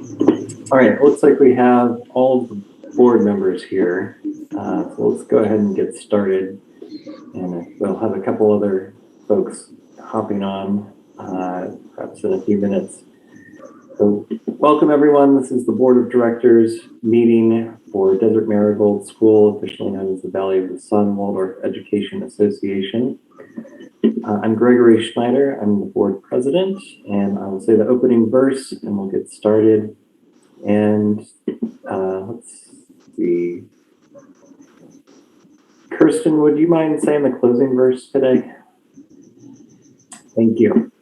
All right, looks like we have all the board members here. So let's go ahead and get started. And we'll have a couple other folks hopping on, perhaps in a few minutes. So welcome everyone. This is the Board of Directors meeting for Desert Marigold School, officially known as the Valley of the Sun Waldorf Education Association. I'm Gregory Schneider. I'm the board president, and I will say the opening verse and we'll get started. And let's see. Kirsten, would you mind saying the closing verse today? Thank you.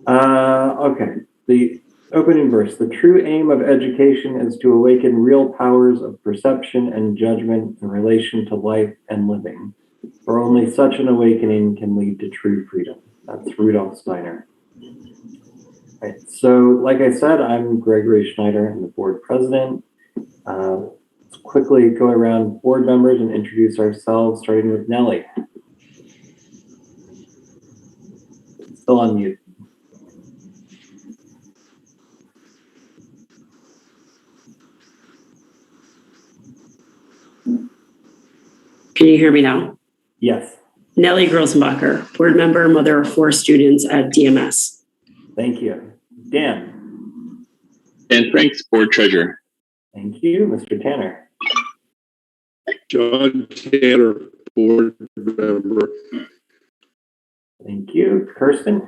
Okay, the opening verse. The true aim of education is to awaken real powers of perception and judgment in relation to life and living. For only such an awakening can lead to true freedom. That's Rudolf Steiner. Right, so like I said, I'm Gregory Schneider. I'm the board president. Let's quickly go around board members and introduce ourselves, starting with Nellie. Still on mute. Can you hear me now? Yes. Nellie Grosenbacher, board member, mother of 4 students at DMS. Thank you. Dan. Dan Franks, board treasurer. Thank you. Mr. Tanner. John Tanner, board member. Thank you. Kirsten.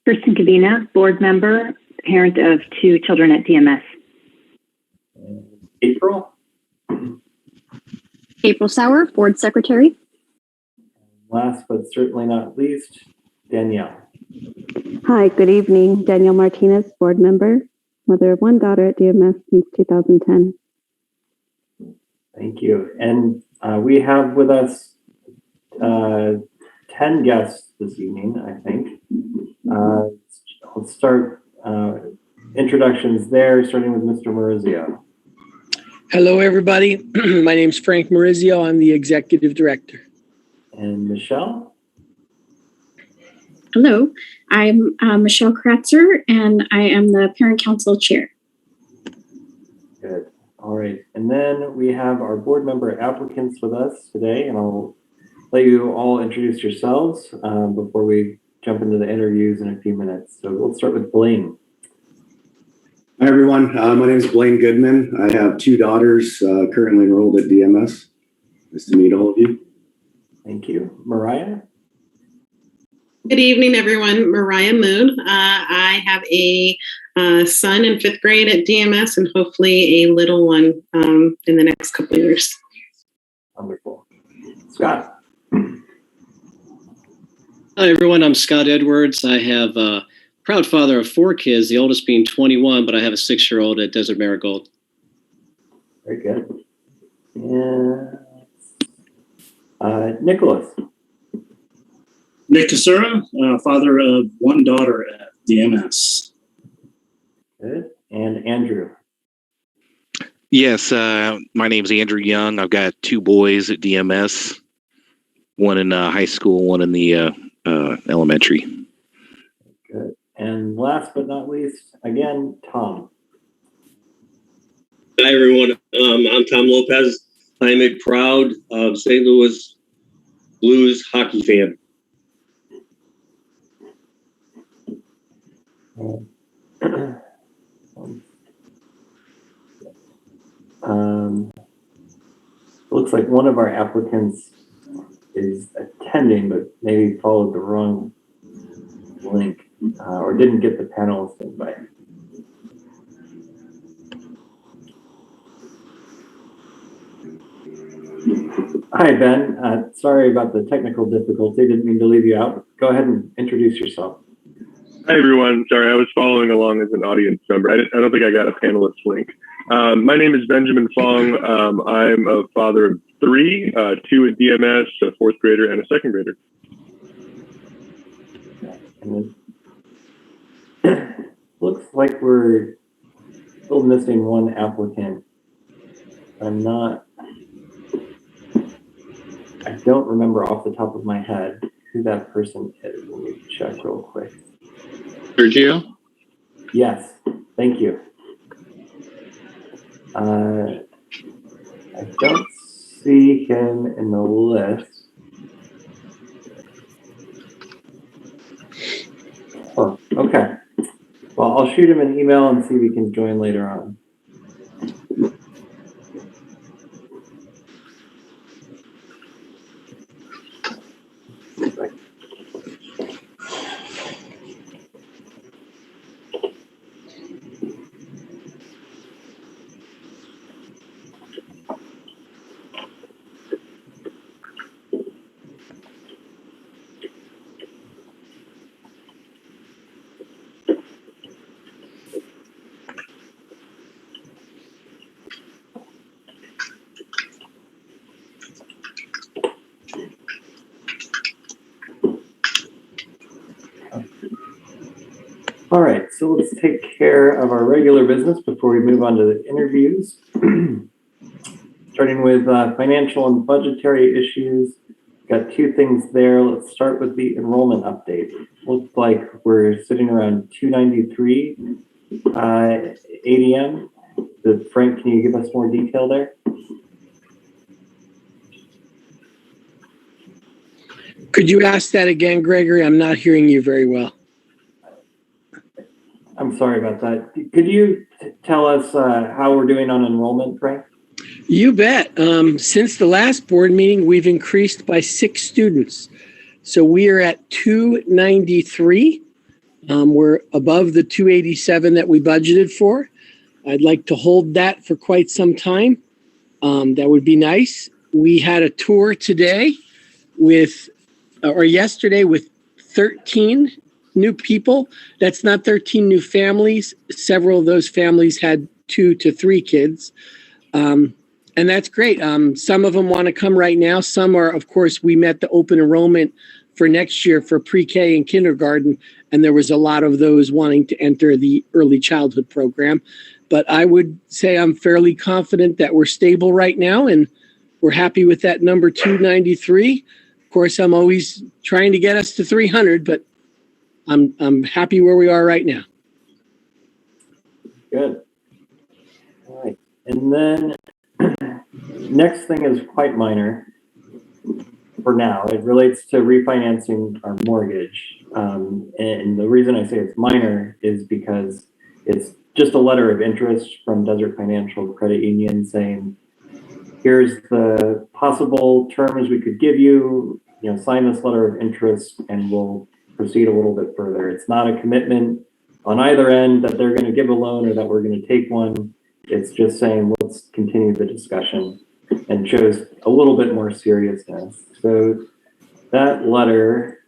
Kirsten Kavina, board member, parent of 2 children at DMS. April. April Sauer, board secretary. Last but certainly not least, Danielle. Hi, good evening. Danielle Martinez, board member, mother of 1 daughter at DMS since 2010. Thank you. And we have with us 10 guests this evening, I think. Let's start introductions there, starting with Mr. Maurizio. Hello, everybody. My name is Frank Maurizio. I'm the executive director. And Michelle? Hello, I'm Michelle Kratzer, and I am the parent council chair. Good. All right. And then we have our board member applicants with us today, and I'll let you all introduce yourselves before we jump into the interviews in a few minutes. So let's start with Blaine. Hi, everyone. My name is Blaine Goodman. I have 2 daughters currently enrolled at DMS. Nice to meet all of you. Thank you. Mariah? Good evening, everyone. Mariah Moon. I have a son in 5th grade at DMS and hopefully a little one in the next couple of years. Wonderful. Scott? Hi, everyone. I'm Scott Edwards. I have a proud father of 4 kids, the oldest being 21, but I have a 6-year-old at Desert Marigold. Very good. And Nicholas? Nick Casura, father of 1 daughter at DMS. Good. And Andrew? Yes, my name is Andrew Young. I've got 2 boys at DMS, one in high school, one in the elementary. Good. And last but not least, again, Tom. Hi, everyone. I'm Tom Lopez. I'm a proud St. Louis Blues hockey fan. Looks like one of our applicants is attending, but maybe followed the wrong link or didn't get the panelist invite. Hi, Ben. Sorry about the technical difficulty. Didn't mean to leave you out. Go ahead and introduce yourself. Hi, everyone. Sorry, I was following along as an audience member. I don't think I got a panelist link. My name is Benjamin Fong. I'm a father of 3, 2 at DMS, a 4th grader, and a 2nd grader. And then, looks like we're still missing one applicant. I don't remember off the top of my head who that person is. Let me check real quick. Sergio? Yes, thank you. I don't see him in the list. Oh, okay. Well, I'll shoot him an email and see if he can join later on. All right, so let's take care of our regular business before we move on to the interviews. Starting with financial and budgetary issues. Got two things there. Let's start with the enrollment update. Looks like we're sitting around 293 ADM. Frank, can you give us more detail there? Could you ask that again, Gregory? I'm not hearing you very well. I'm sorry about that. Could you tell us how we're doing on enrollment, Frank? You bet. Since the last board meeting, we've increased by 6 students. So we are at 293. We're above the 287 that we budgeted for. I'd like to hold that for quite some time. That would be nice. We had a tour today yesterday with 13 new people. That's not 13 new families. Several of those families had 2 to 3 kids. And that's great. Some of them want to come right now. Some are, of course, we met the open enrollment for next year for pre-K and kindergarten, and there was a lot of those wanting to enter the early childhood program. But I would say I'm fairly confident that we're stable right now, and we're happy with that number 293. Of course, I'm always trying to get us to 300, but I'm happy where we are right now. Good. All right. And then next thing is quite minor for now. It relates to refinancing our mortgage. And the reason I say it's minor is because it's just a letter of interest from Desert Financial Credit Union saying, here's the possible terms we could give you, sign this letter of interest and we'll proceed a little bit further. It's not a commitment on either end that they're going to give a loan or that we're going to take one. It's just saying, let's continue the discussion, and shows a little bit more seriousness. So that letter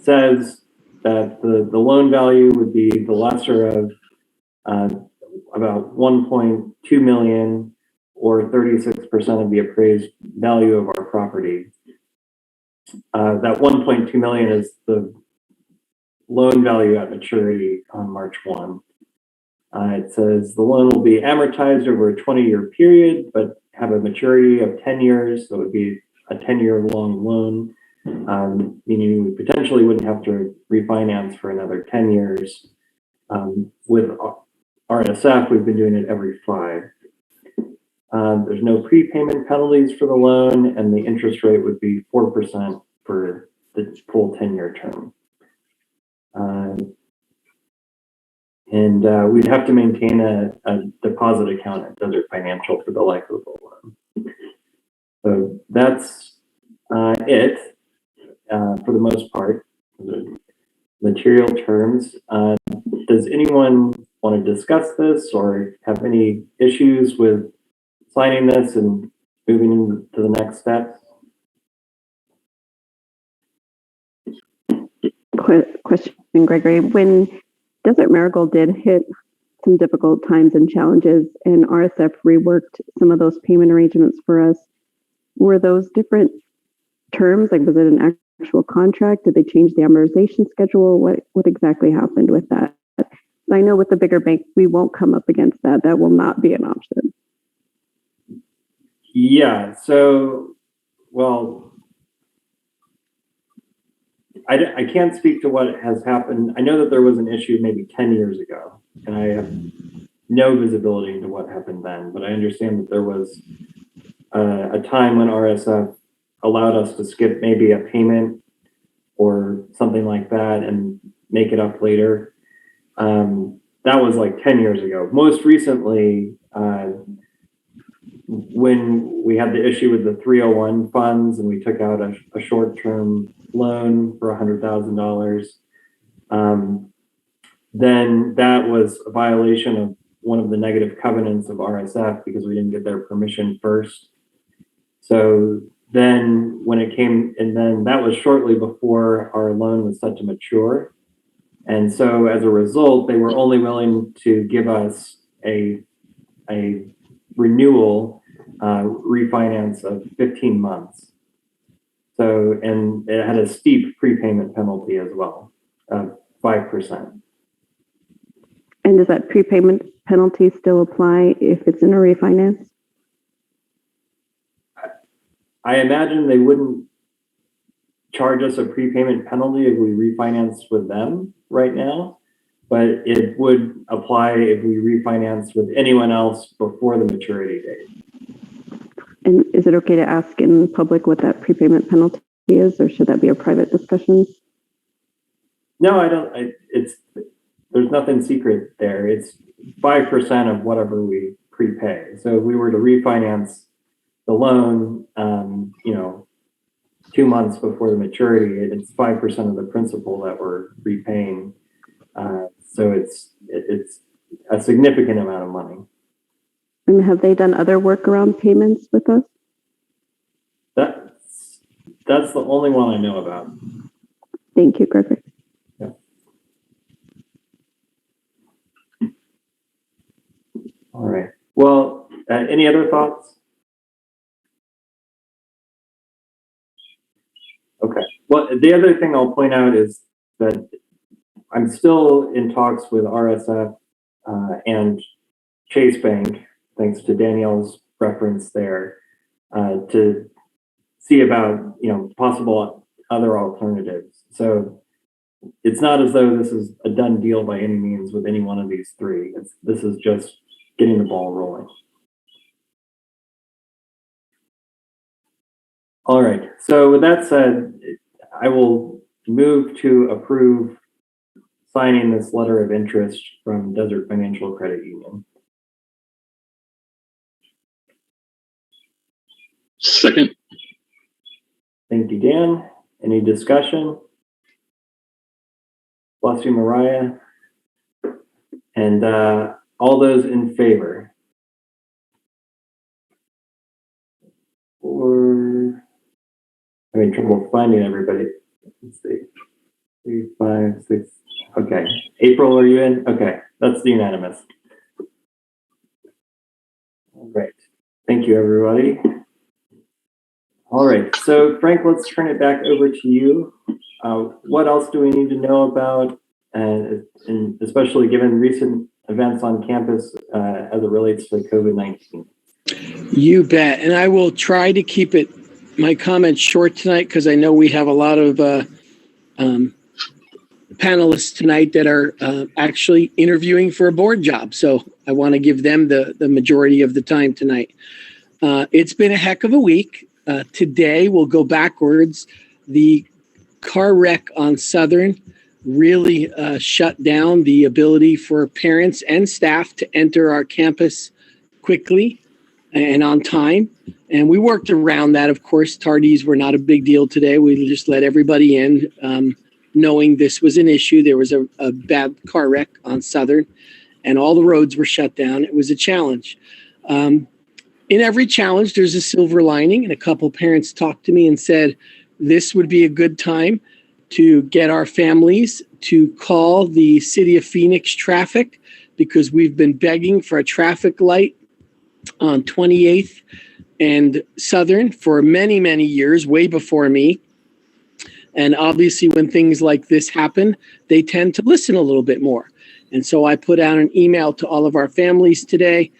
says that the loan value would be the lesser of about 1.2 million or 36% of the appraised value of our property. That 1.2 million is the loan value at maturity on March 1. It says the loan will be amortized over a 20-year period, but have a maturity of 10 years. So it would be a 10-year long loan, meaning we potentially wouldn't have to refinance for another 10 years. With RSF, we've been doing it every 5. There's no prepayment penalties for the loan, and the interest rate would be 4% for the full 10-year term. And we'd have to maintain a deposit account at Desert Financial for the life of the loan. So that's it for the most part. The material terms. Does anyone want to discuss this or have any issues with signing this and moving to the next step? Question, Gregory. When Desert Marigold did hit some difficult times and challenges, and RSF reworked some of those payment arrangements for us, were those different terms? Like, was it an actual contract? Did they change the amortization schedule? What exactly happened with that? I know with the bigger bank, we won't come up against that. That will not be an option. Yeah. So, well, I can't speak to what has happened. I know that there was an issue maybe 10 years ago, and I have no visibility into what happened then, but I understand that there was a time when RSF allowed us to skip maybe a payment or something like that and make it up later. That was like 10 years ago. Most recently, when we had the issue with the 301 funds and we took out a short-term loan for $100,000, then that was a violation of one of the negative covenants of RSF because we didn't get their permission first. So then when it came, and then that was shortly before our loan was set to mature. And so as a result, they were only willing to give us a renewal refinance of 15 months. So, and it had a steep prepayment penalty as well, 5%. And does that prepayment penalty still apply if it's in a refinance? I imagine they wouldn't charge us a prepayment penalty if we refinance with them right now, but it would apply if we refinance with anyone else before the maturity date. And is it okay to ask in public what that prepayment penalty is, or should that be a private discussion? No, I don't. There's nothing secret there. It's 5% of whatever we prepay. So if we were to refinance the loan, 2 months before the maturity, it's 5% of the principal that we're repaying. So it's a significant amount of money. And have they done other workaround payments with us? That's the only one I know about. Thank you, Gregory. Yeah. All right. Well, any other thoughts? Okay. Well, the other thing I'll point out is that I'm still in talks with RSF and Chase Bank, thanks to Danielle's reference there, to see about possible other alternatives. So it's not as though this is a done deal by any means with any one of these three. This is just getting the ball rolling. All right. So with that said, I will move to approve signing this letter of interest from Desert Financial Credit Union. Second. Thank you, Dan. Any discussion? Bless you, Mariah. And all those in favor? Or having trouble finding everybody. Let's see. 3, 5, 6. Okay. April, are you in? Okay. That's unanimous. All right. Thank you, everybody. All right. So, Frank, let's turn it back over to you. What else do we need to know about, and especially given recent events on campus as it relates to COVID-19? You bet. And I will try to keep my comments short tonight because I know we have a lot of panelists tonight that are actually interviewing for a board job. So I want to give them the majority of the time tonight. It's been a heck of a week. Today, we'll go backwards. The car wreck on Southern really shut down the ability for parents and staff to enter our campus quickly and on time. And we worked around that. Of course, tardies were not a big deal today. We just let everybody in, knowing this was an issue. There was a bad car wreck on Southern, and all the roads were shut down. It was a challenge. In every challenge, there's a silver lining, and a couple parents talked to me and said, this would be a good time to get our families to call the City of Phoenix traffic, because we've been begging for a traffic light on 28th and Southern for many, many years, way before me. And obviously, when things like this happen, they tend to listen a little bit more. And so I put out an email to all of our families today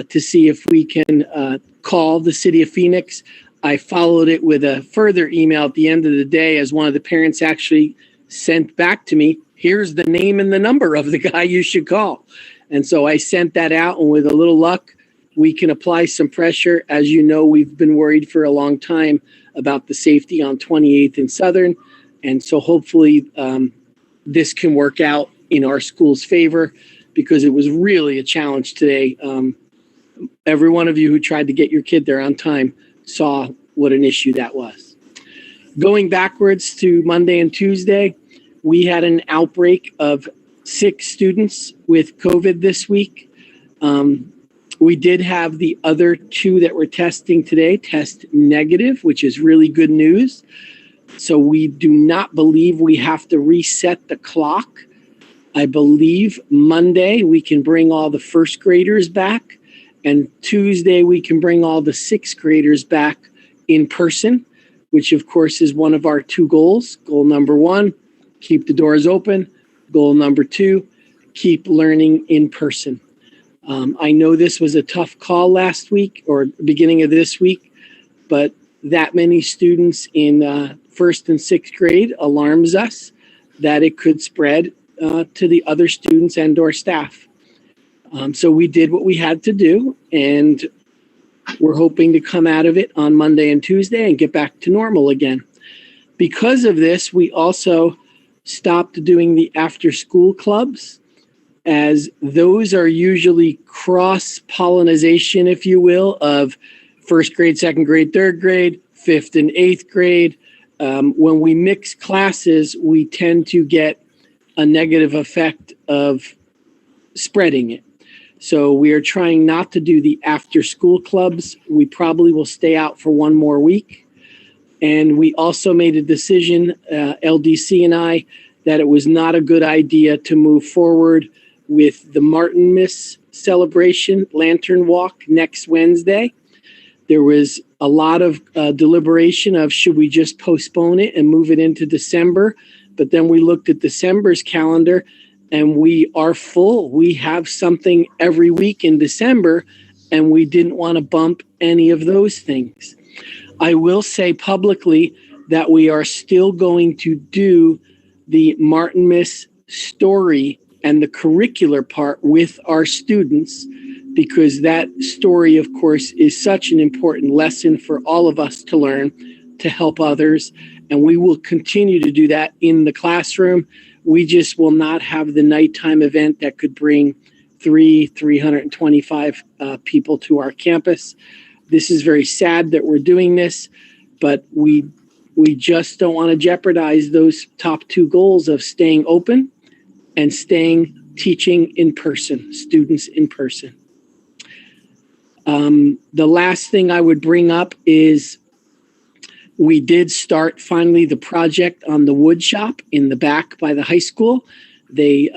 to see if we can call the City of Phoenix. I followed it with a further email at the end of the day, as one of the parents actually sent back to me, here's the name and the number of the guy you should call. And so I sent that out, and with a little luck, we can apply some pressure. As you know, we've been worried for a long time about the safety on 28th and Southern. And so hopefully this can work out in our school's favor, because it was really a challenge today. Every one of you who tried to get your kid there on time saw what an issue that was. Going backwards to Monday and Tuesday, we had an outbreak of 6 students with COVID this week. We did have the other 2 that were testing today test negative, which is really good news. So we do not believe we have to reset the clock. I believe Monday we can bring all the first graders back, and Tuesday we can bring all the 6th graders back in person, which of course is one of our 2 goals. Goal number 1, keep the doors open. Goal number 2, keep learning in person. I know this was a tough call last week or beginning of this week, but that many students in 1st and 6th grade alarms us that it could spread to the other students and or staff. So we did what we had to do, and we're hoping to come out of it on Monday and Tuesday and get back to normal again. Because of this, we also stopped doing the after-school clubs, as those are usually cross-pollination, if you will, of 1st grade, 2nd grade, 3rd grade, 5th and 8th grade. When we mix classes, we tend to get a negative effect of spreading it. So we are trying not to do the after-school clubs. We probably will stay out for 1 more week. And we also made a decision, LDC and I, that it was not a good idea to move forward with the Martinmas celebration lantern walk next Wednesday. There was a lot of deliberation of should we just postpone it and move it into December. But then we looked at December's calendar and we are full. We have something every week in December, and we didn't want to bump any of those things. I will say publicly that we are still going to do the Martinmas story and the curricular part with our students, because that story, of course, is such an important lesson for all of us to learn to help others. And we will continue to do that in the classroom. We just will not have the nighttime event that could bring 325 people to our campus. This is very sad that we're doing this, but we just don't want to jeopardize those top 2 goals of staying open and staying teaching in person, students in person. The last thing I would bring up is we did start finally the project on the wood shop in the back by the high school. They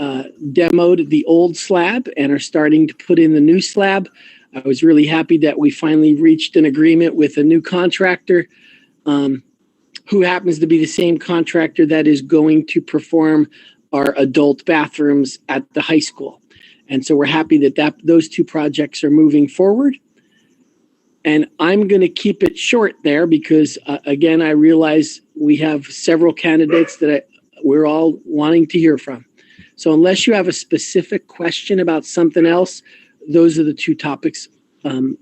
demoed the old slab and are starting to put in the new slab. I was really happy that we finally reached an agreement with a new contractor who happens to be the same contractor that is going to perform our adult bathrooms at the high school. And so we're happy that those 2 projects are moving forward. And I'm going to keep it short there because, again, I realize we have several candidates that we're all wanting to hear from. So unless you have a specific question about something else, those are the 2 topics I'm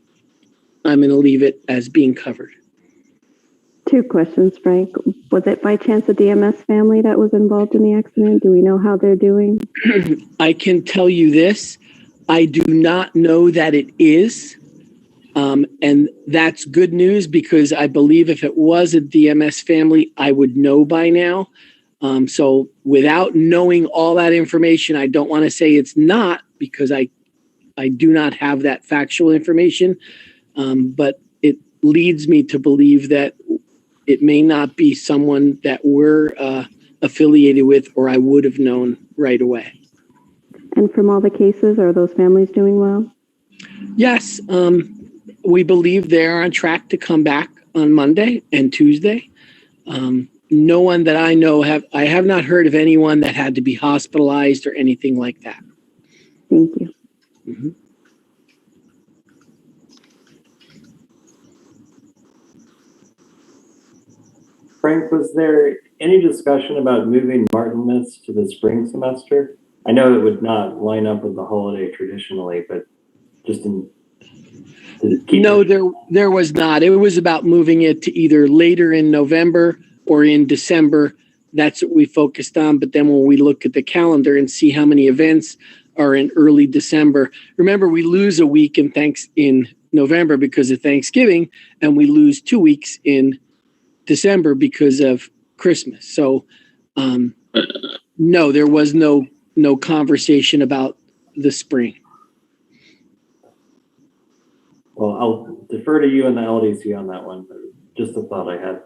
going to leave it as being covered. 2 questions, Frank. Was it by chance a DMS family that was involved in the accident? Do we know how they're doing? I can tell you this. I do not know that it is. And that's good news, because I believe if it was a DMS family, I would know by now. So without knowing all that information, I don't want to say it's not, because I do not have that factual information. But it leads me to believe that it may not be someone that we're affiliated with or I would have known right away. And from all the cases, are those families doing well? Yes. We believe they're on track to come back on Monday and Tuesday. No one that I know I have not heard of anyone that had to be hospitalized or anything like that. Thank you. Frank, was there any discussion about moving Martinmas to the spring semester? I know it would not line up with the holiday traditionally, but just in No, there was not. It was about moving it to either later in November or in December. That's what we focused on. But then when we look at the calendar and see how many events are in early December, remember we lose a week in November because of Thanksgiving, and we lose 2 weeks in December because of Christmas. So no, there was no conversation about the spring. Well, I'll defer to you and the LDC on that one, but just a thought I had.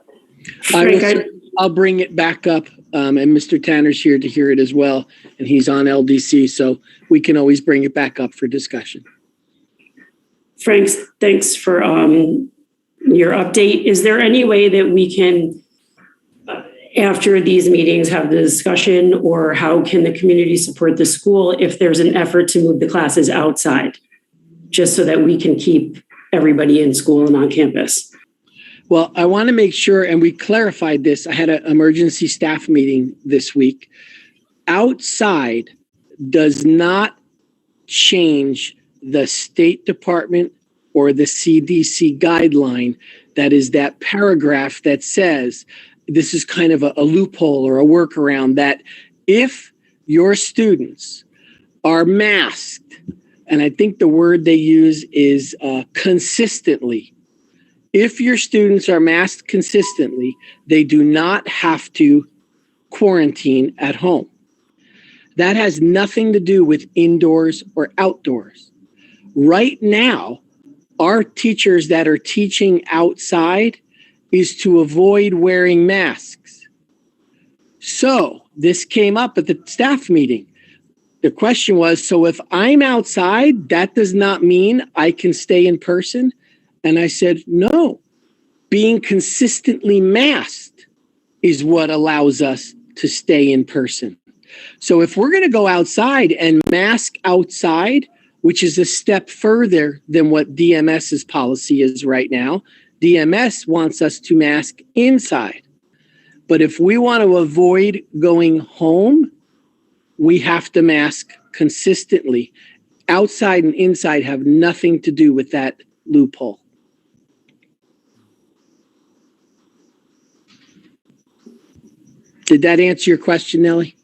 I'll bring it back up, and Mr. Tanner's here to hear it as well, and he's on LDC, so we can always bring it back up for discussion. Frank, thanks for your update. Is there any way that we can, after these meetings, have the discussion, or how can the community support the school if there's an effort to move the classes outside, just so that we can keep everybody in school and on campus? Well, I want to make sure, and we clarified this. I had an emergency staff meeting this week. Outside does not change the State Department or the CDC guideline. That is that paragraph that says, this is kind of a loophole or a workaround, that if your students are masked, and I think the word they use is consistently, if your students are masked consistently, they do not have to quarantine at home. That has nothing to do with indoors or outdoors. Right now, our teachers that are teaching outside is to avoid wearing masks. So this came up at the staff meeting. The question was, so if I'm outside, that does not mean I can stay in person? And I said, no, being consistently masked is what allows us to stay in person. So if we're going to go outside and mask outside, which is a step further than what DMS's policy is right now, DMS wants us to mask inside. But if we want to avoid going home, we have to mask consistently. Outside and inside have nothing to do with that loophole. Did that answer your question, Nellie?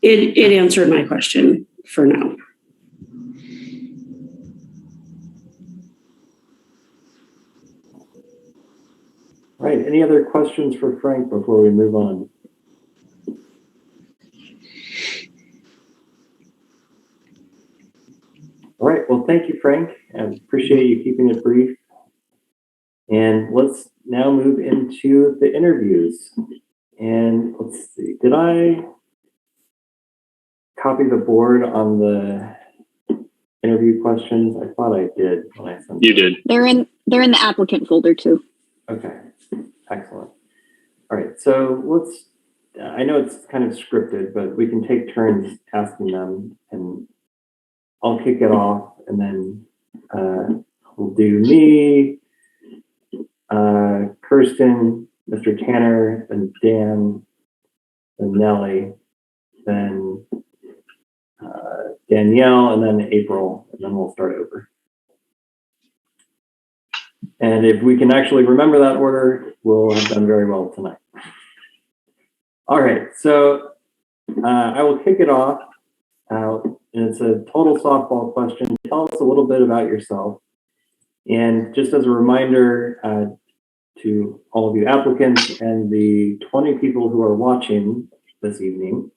It answered my question for now. All right, any other questions for Frank before we move on? All right, well, thank you, Frank. I appreciate you keeping it brief. And let's now move into the interviews. And let's see, did I copy the board on the interview questions? I thought I did when I sent You did. They're in the applicant folder too. Okay, excellent. All right, so let's, I know it's kind of scripted, but we can take turns asking them, and I'll kick it off, and then we'll do me, Kirsten, Mr. Tanner, and Dan, and Nellie, then Danielle, and then April, and then we'll start over. And if we can actually remember that order, we'll have done very well tonight. All right, so I will kick it off. And it's a total softball question. Tell us a little bit about yourself. And just as a reminder to all of you applicants and the 20 people who are watching this evening,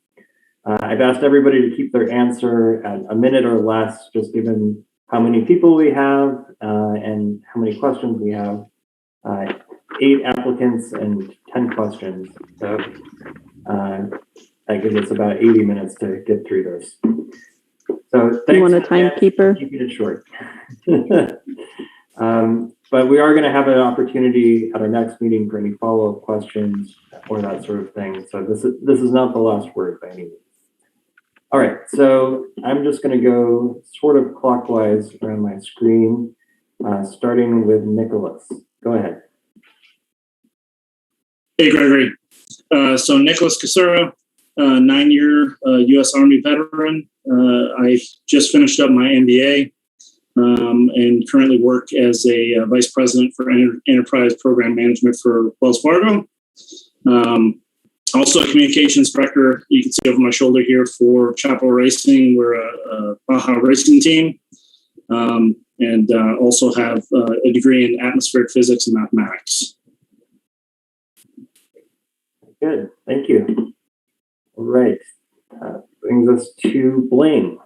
I've asked everybody to keep their answer at a minute or less, just given how many people we have and how many questions we have. 8 applicants and 10 questions. So that gives us about 80 minutes to get through this. So thanks. You want a timekeeper? Keeping it short. But we are going to have an opportunity at our next meeting for any follow-up questions or that sort of thing. So this is not the last word by any means. All right, so I'm just going to go sort of clockwise around my screen, starting with Nicholas. Go ahead. Hey, Gregory. So Nicholas Casura, 9-year U.S. Army veteran. I just finished up my MBA and currently work as a vice president for enterprise program management for Wells Fargo. Also a communications director, you can see over my shoulder here, for Chaparral Racing. We're a Baja racing team. And also have a degree in atmospheric physics and mathematics. Good, thank you. All right, brings us to Blaine.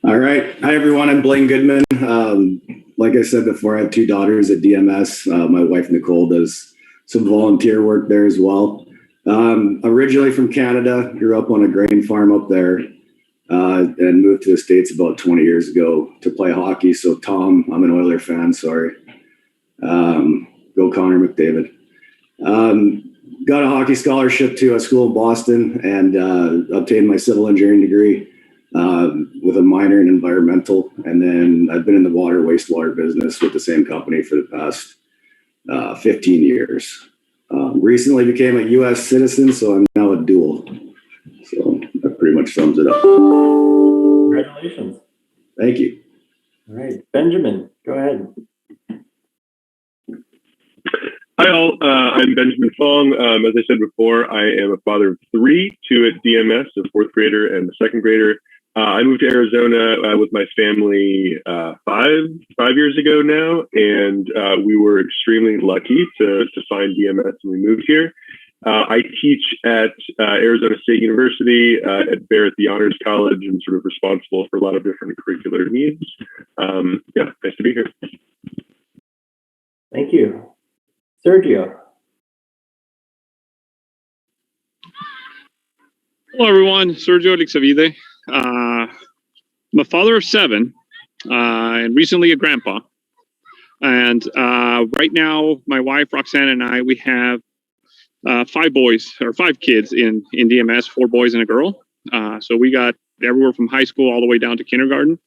All right. Hi, everyone. I'm Blaine Goodman. Like I said before, I have 2 daughters at DMS. My wife, Nicole, does some volunteer work there as well. Originally from Canada, grew up on a grain farm up there, and moved to the States about 20 years ago to play hockey. So, Tom, I'm an Oiler fan, sorry. Go Connor McDavid. Got a hockey scholarship to a school in Boston and obtained my civil engineering degree with a minor in environmental. And then I've been in the water wastewater business with the same company for the past 15 years. Recently became a U.S. citizen, so I'm now a dual. So that pretty much sums it up. Congratulations. Thank you. All right, Benjamin, go ahead. Hi all, I'm Benjamin Fong. As I said before, I am a father of 3, 2 at DMS, a 4th grader and a 2nd grader. I moved to Arizona with my family 5 years ago now, and we were extremely lucky to find DMS when we moved here. I teach at Arizona State University at Barrett the Honors College and sort of responsible for a lot of different curricular needs. Yeah, nice to be here. Thank you. Sergio. Hello, everyone. Sergio Alixavide. I'm a father of 7 and recently a grandpa. And right now, my wife, Roxanne, and I, we have 5 kids in DMS, 4 boys and a girl. So we got everywhere from high school all the way down to kindergarten.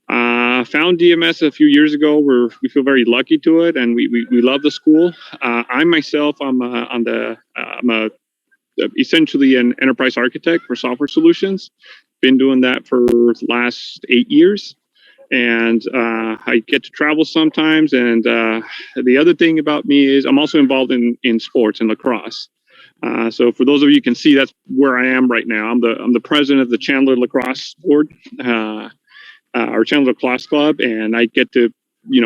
Found DMS a few years ago. We feel very lucky to it, and we love the school. I myself, I'm essentially an enterprise architect for software solutions. Been doing that for the last 8 years, and I get to travel sometimes. And the other thing about me is I'm also involved in sports and lacrosse. So for those of you who can see, that's where I am right now. I'm the president of the Chandler Lacrosse Board. Our Chandler Lacrosse Club, and I get to,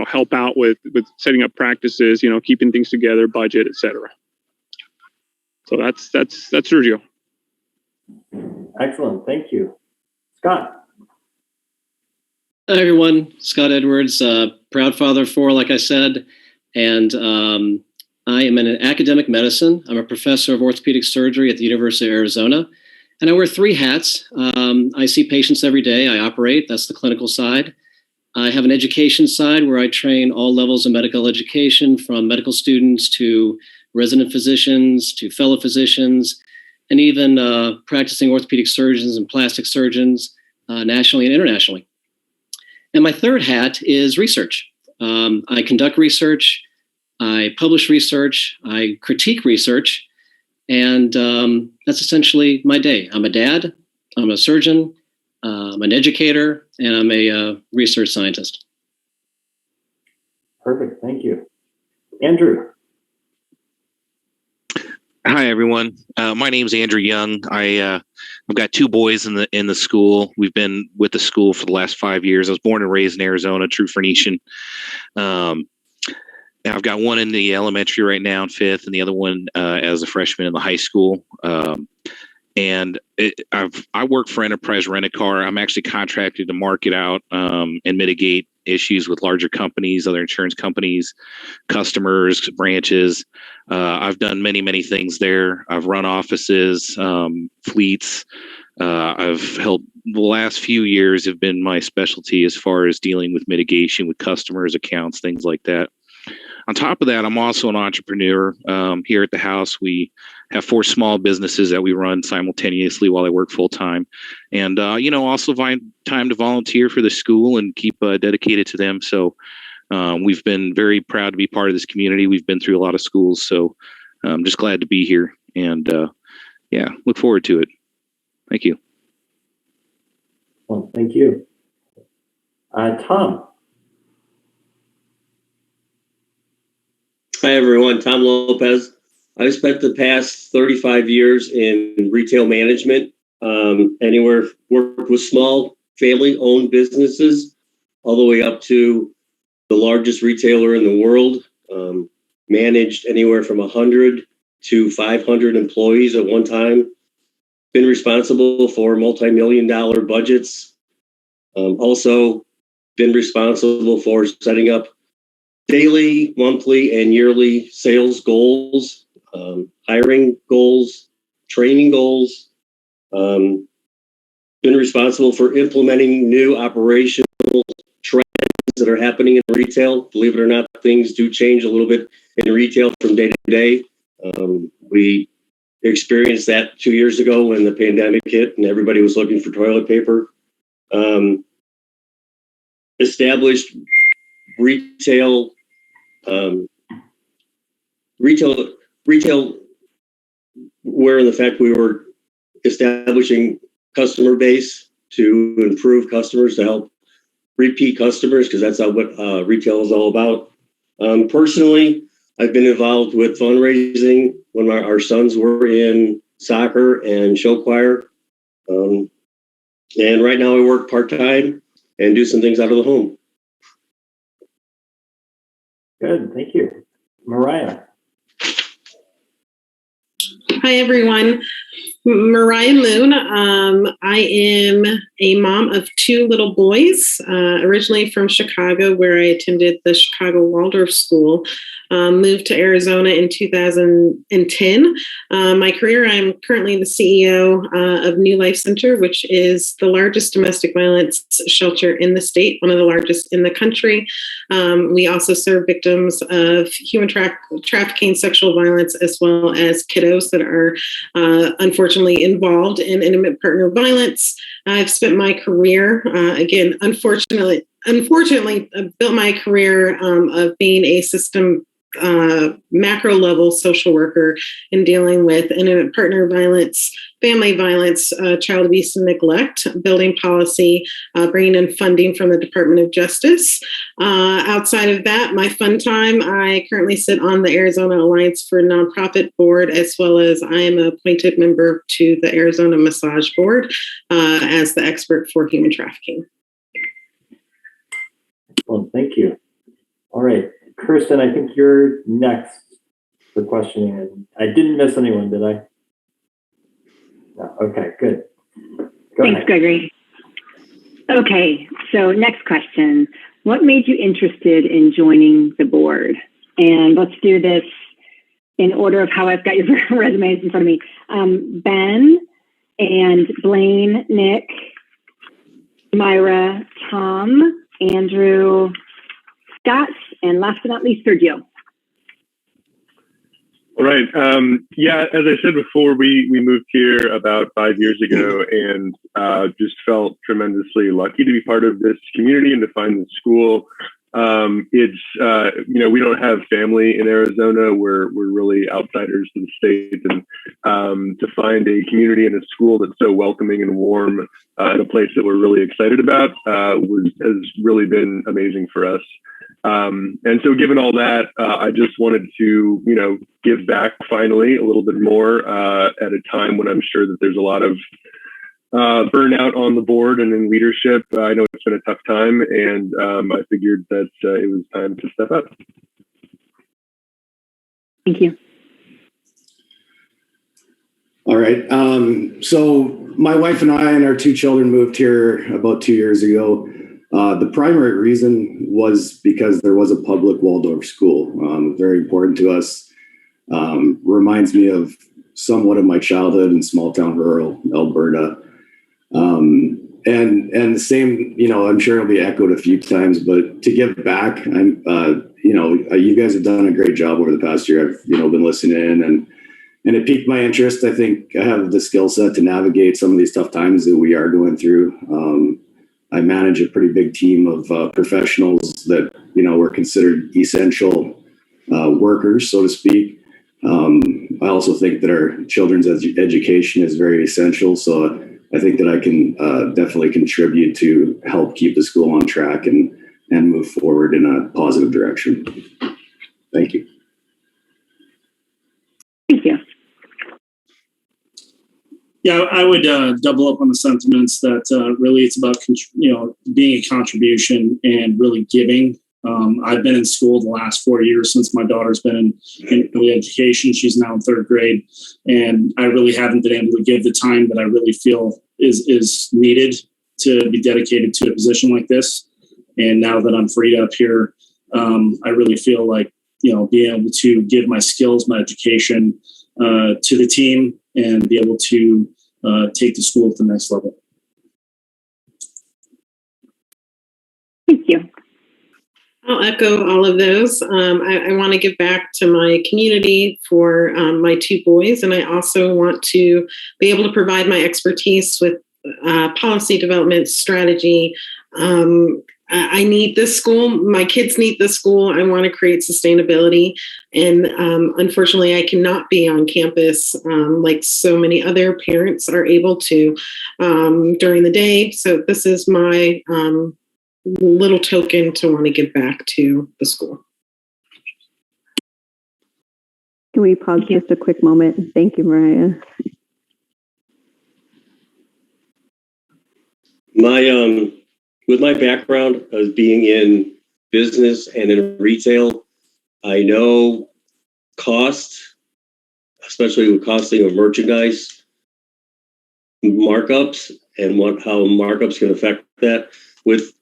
help out with setting up practices, keeping things together, budget, etc. So that's Sergio. Excellent, thank you. Scott. Hi, everyone. Scott Edwards, proud father of 4, like I said, and I am in academic medicine. I'm a professor of orthopedic surgery at the University of Arizona. And I wear 3 hats. I see patients every day. I operate. That's the clinical side. I have an education side where I train all levels of medical education, from medical students to resident physicians to fellow physicians, and even practicing orthopedic surgeons and plastic surgeons nationally and internationally. And my 3rd hat is research. I conduct research. I publish research. I critique research. And that's essentially my day. I'm a dad, I'm a surgeon, I'm an educator, and I'm a research scientist. Perfect, thank you. Andrew. Hi, everyone. My name's Andrew Young. I've got 2 boys in the school. We've been with the school for the last 5 years. I was born and raised in Arizona, true Phoenician. I've got one in the elementary right now in 5th, and the other one as a freshman in the high school. And I work for Enterprise Rent-A-Car. I'm actually contracted to market out and mitigate issues with larger companies, other insurance companies, customers, branches. I've done many things there. I've run offices, fleets. I've held the last few years have been my specialty as far as dealing with mitigation with customers, accounts, things like that. On top of that, I'm also an entrepreneur. Here at the house, we have 4 small businesses that we run simultaneously while I work full time, and also find time to volunteer for the school and keep dedicated to them. So We've been very proud to be part of this community. We've been through a lot of schools, so I'm just glad to be here, and yeah, look forward to it. Thank you. Well, thank you. Tom. Hi, everyone. Tom Lopez. I've spent the past 35 years in retail management, anywhere worked with small family-owned businesses all the way up to the largest retailer in the world, managed anywhere from 100 to 500 employees at one time, been responsible for multi-million-dollar budgets, also been responsible for setting up daily, monthly, and yearly sales goals, hiring goals, training goals, been responsible for implementing new operational trends that are happening in retail. Believe it or not, things do change a little bit in retail from day to day. We experienced that 2 years ago when the pandemic hit and everybody was looking for toilet paper. Established retail where in the fact we were establishing customer base to improve customers, to help repeat customers, because that's what retail is all about. Personally, I've been involved with fundraising when our sons were in soccer and show choir. And right now I work part-time and do some things out of the home. Good, thank you. Mariah. Hi, everyone. Mariah Moon. I am a mom of two little boys, originally from Chicago, where I attended the Chicago Waldorf School. Moved to Arizona in 2010. My career, I'm currently the CEO of New Life Center, which is the largest domestic violence shelter in the state, one of the largest in the country. We also serve victims of human trafficking, sexual violence, as well as kiddos that are unfortunately involved in intimate partner violence. I've spent my career, again, unfortunately, built my career of being a system macro level social worker in dealing with intimate partner violence, family violence, child abuse and neglect, building policy, bringing in funding from the Department of Justice. Outside of that, my fun time, I currently sit on the Arizona Alliance for Nonprofit Board, as well as I am an appointed member to the Arizona Massage Board as the expert for human trafficking. Well, thank you. All right. Kirsten, I think you're next for questioning. I didn't miss anyone, did I? No. Okay, good. Thanks, Gregory. Okay, so next question. What made you interested in joining the board? And let's do this in order of how I've got your resumes in front of me. Ben and Blaine, Nick, Myra, Tom, Andrew, Scott, and last but not least, Sergio. All right. Yeah, as I said before, we moved here about 5 years ago and just felt tremendously lucky to be part of this community and to find this school. It's, we don't have family in Arizona. We're really outsiders to the state. And to find a community and a school that's so welcoming and warm in a place that we're really excited about has really been amazing for us. And so given all that, I just wanted to, give back finally a little bit more at a time when I'm sure that there's a lot of burnout on the board and in leadership. I know it's been a tough time, and I figured that it was time to step up. Thank you. All right. So my wife and I and our two children moved here about 2 years ago. The primary reason was because there was a public Waldorf school, very important to us. Reminds me of somewhat of my childhood in small town rural Alberta. And the same, I'm sure it'll be echoed a few times, but to give back, you guys have done a great job over the past year. I've, been listening in and it piqued my interest. I think I have the skill set to navigate some of these tough times that we are going through. I manage a pretty big team of professionals that, were considered essential workers, so to speak. I also think that our children's education is very essential. So I think that I can definitely contribute to help keep the school on track and move forward in a positive direction. Thank you. Thank you. Yeah, I would double up on the sentiments that really it's about, being a contribution and really giving. I've been in school the last 4 years since my daughter's been in early education. She's now in 3rd grade, and I really haven't been able to give the time that I really feel is needed to be dedicated to a position like this. And now that I'm freed up here, I really feel like, being able to give my skills, my education to the team and be able to take the school to the next level. Thank you. I'll echo all of those. I want to give back to my community for my 2 boys, and I also want to be able to provide my expertise with policy development, strategy. I need this school. My kids need this school. I want to create sustainability. And unfortunately, I cannot be on campus like so many other parents are able to during the day. So this is my little token to want to give back to the school. Can we pause just a quick moment? Thank you, Mariah. With my background as being in business and in retail, I know cost, especially with costing of merchandise, markups, and how markups can affect that. With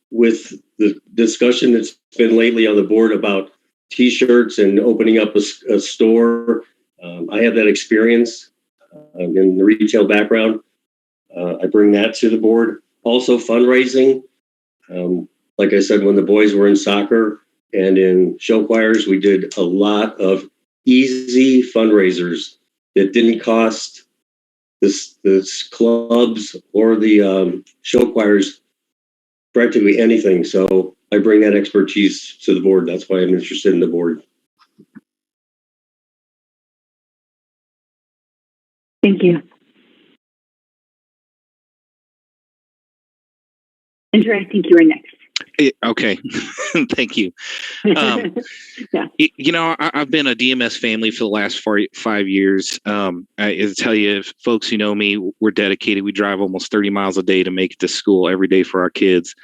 the discussion that's been lately on the board about T-shirts and opening up a store, I have that experience in the retail background. I bring that to the board. Also fundraising. Like I said, when the boys were in soccer and in show choirs, we did a lot of easy fundraisers that didn't cost the clubs or the show choirs practically anything. So I bring that expertise to the board. That's why I'm interested in the board. Thank you. Andrew, I think you are next. Okay. Thank you. Yeah. I've been a DMS family for the last 5 years. I tell you, folks who know me, we're dedicated. We drive almost 30 miles a day to make it to school every day for our kids.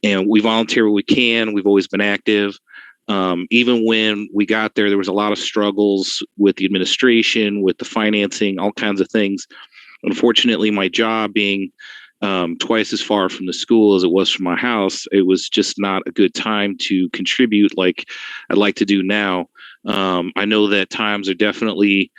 And we volunteer where we can. We've always been active. Even when we got there, there was a lot of struggles with the administration, with the financing, all kinds of things. Unfortunately, my job being twice as far from the school as it was from my house, it was just not a good time to contribute like I'd like to do now. I know that times are definitely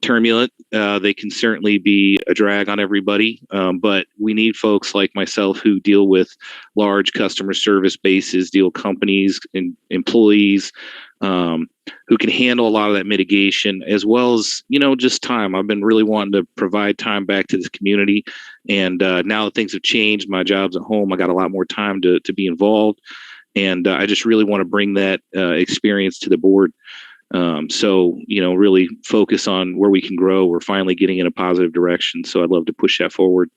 turbulent. They can certainly be a drag on everybody, but we need folks like myself who deal with large customer service bases, deal with companies and employees, who can handle a lot of that mitigation, as well as, just time. I've been really wanting to provide time back to this community. And now that things have changed, my job's at home, I got a lot more time to be involved. And I just really want to bring that experience to the board. So, really focus on where we can grow. We're finally getting in a positive direction. So I'd love to push that forward.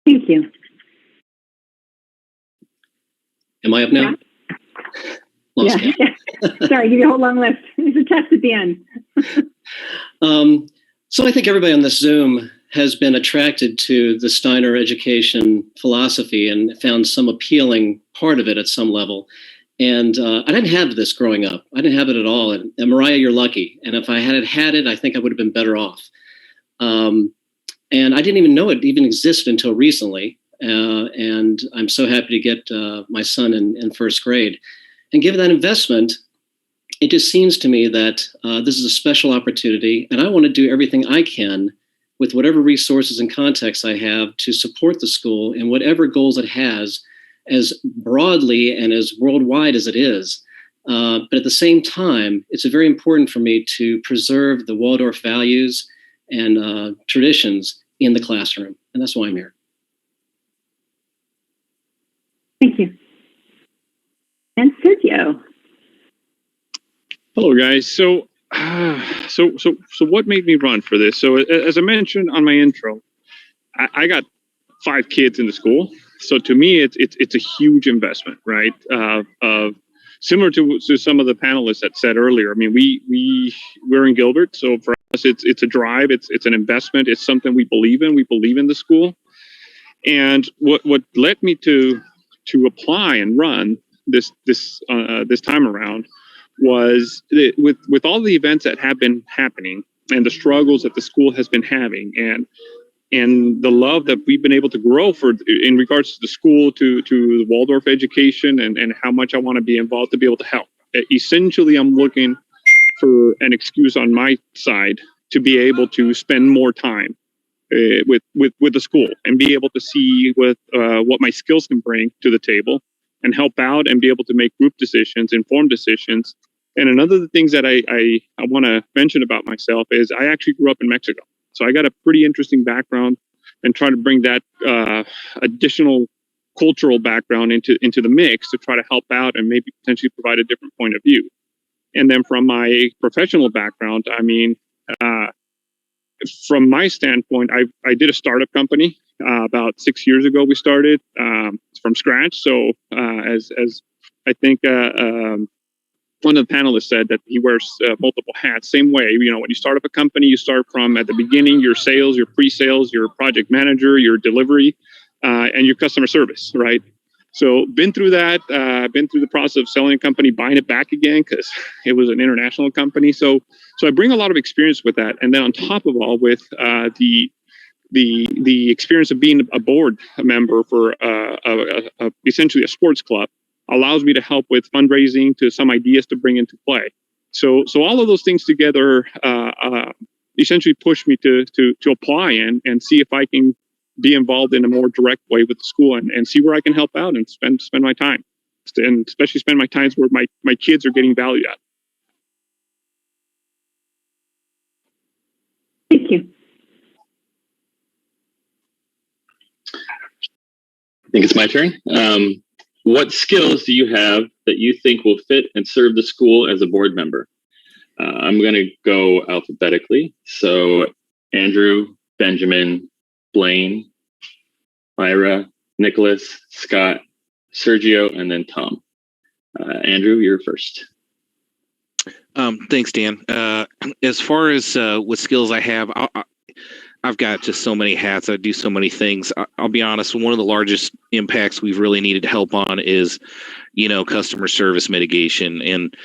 Thank you. Am I up now? Yeah. Sorry, give you a whole long list. There's a test at the end. So I think everybody on this Zoom has been attracted to the Steiner education philosophy and found some appealing part of it at some level. And I didn't have this growing up. I didn't have it at all. And Mariah, you're lucky. And if I had it, I think I would have been better off. And I didn't even know it even existed until recently. And I'm so happy to get my son in 1st grade. And given that investment, it just seems to me that this is a special opportunity. And I want to do everything I can with whatever resources and contacts I have to support the school in whatever goals it has, as broadly and as worldwide as it is. But at the same time, it's very important for me to preserve the Waldorf values and traditions in the classroom. And that's why I'm here. Thank you. And Sergio. Hello, guys. So what made me run for this? So as I mentioned on my intro, I got 5 kids in the school. So to me, it's a huge investment, right? Similar to some of the panelists that said earlier. I mean, we're in Gilbert, so for us, it's a drive. It's an investment. It's something we believe in. We believe in the school. And what led me to apply and run this time around was with all the events that have been happening and the struggles that the school has been having and the love that we've been able to grow in regards to the school, to the Waldorf education and how much I want to be involved to be able to help. Essentially, I'm looking for an excuse on my side to be able to spend more time with the school and be able to see what my skills can bring to the table and help out and be able to make group decisions, informed decisions. And another of the things that I want to mention about myself is I actually grew up in Mexico. So I got a pretty interesting background and try to bring that additional cultural background into the mix to try to help out and maybe potentially provide a different point of view. And then from my professional background, I mean, from my standpoint, I did a startup company about 6 years ago. We started from scratch. So as I think one of the panelists said that he wears multiple hats. Same way, you know, when you start up a company, you start from at the beginning, your sales, your pre-sales, your project manager, your delivery, and your customer service, right? So been through that, been through the process of selling a company, buying it back again because it was an international company. So I bring a lot of experience with that. And then on top of all, with the experience of being a board member for essentially a sports club, allows me to help with fundraising, to some ideas to bring into play. So all of those things together essentially push me to apply and see if I can be involved in a more direct way with the school and see where I can help out and spend my time, and especially spend my times where my kids are getting value at. Thank you. I think it's my turn. What skills do you have that you think will fit and serve the school as a board member? I'm going to go alphabetically. So Andrew, Benjamin, Blaine, Myra, Nicholas, Scott, Sergio, and then Tom. Andrew, you're first. Thanks, Dan. As far as what skills I have, I've got just so many hats. I do so many things. I'll be honest. One of the largest impacts we've really needed help on is, customer service mitigation. And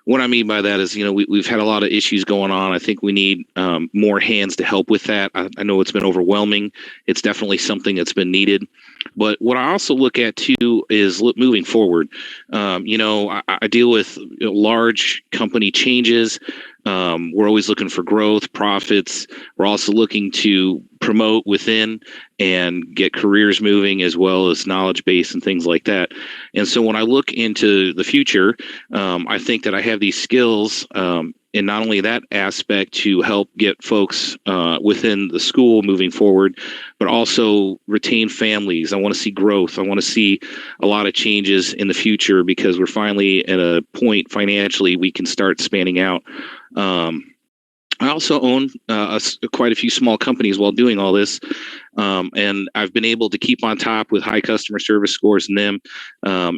what I mean by that is, we've had a lot of issues going on. I think we need more hands to help with that. I know it's been overwhelming. It's definitely something that's been needed. But what I also look at too is moving forward. I deal with large company changes. We're always looking for growth, profits. We're also looking to promote within and get careers moving, as well as knowledge base and things like that. And so when I look into the future, I think that I have these skills and not only that aspect to help get folks within the school moving forward, but also retain families. I want to see growth. I want to see a lot of changes in the future because we're finally at a point financially we can start spanning out. I also own quite a few small companies while doing all this. And I've been able to keep on top with high customer service scores in them,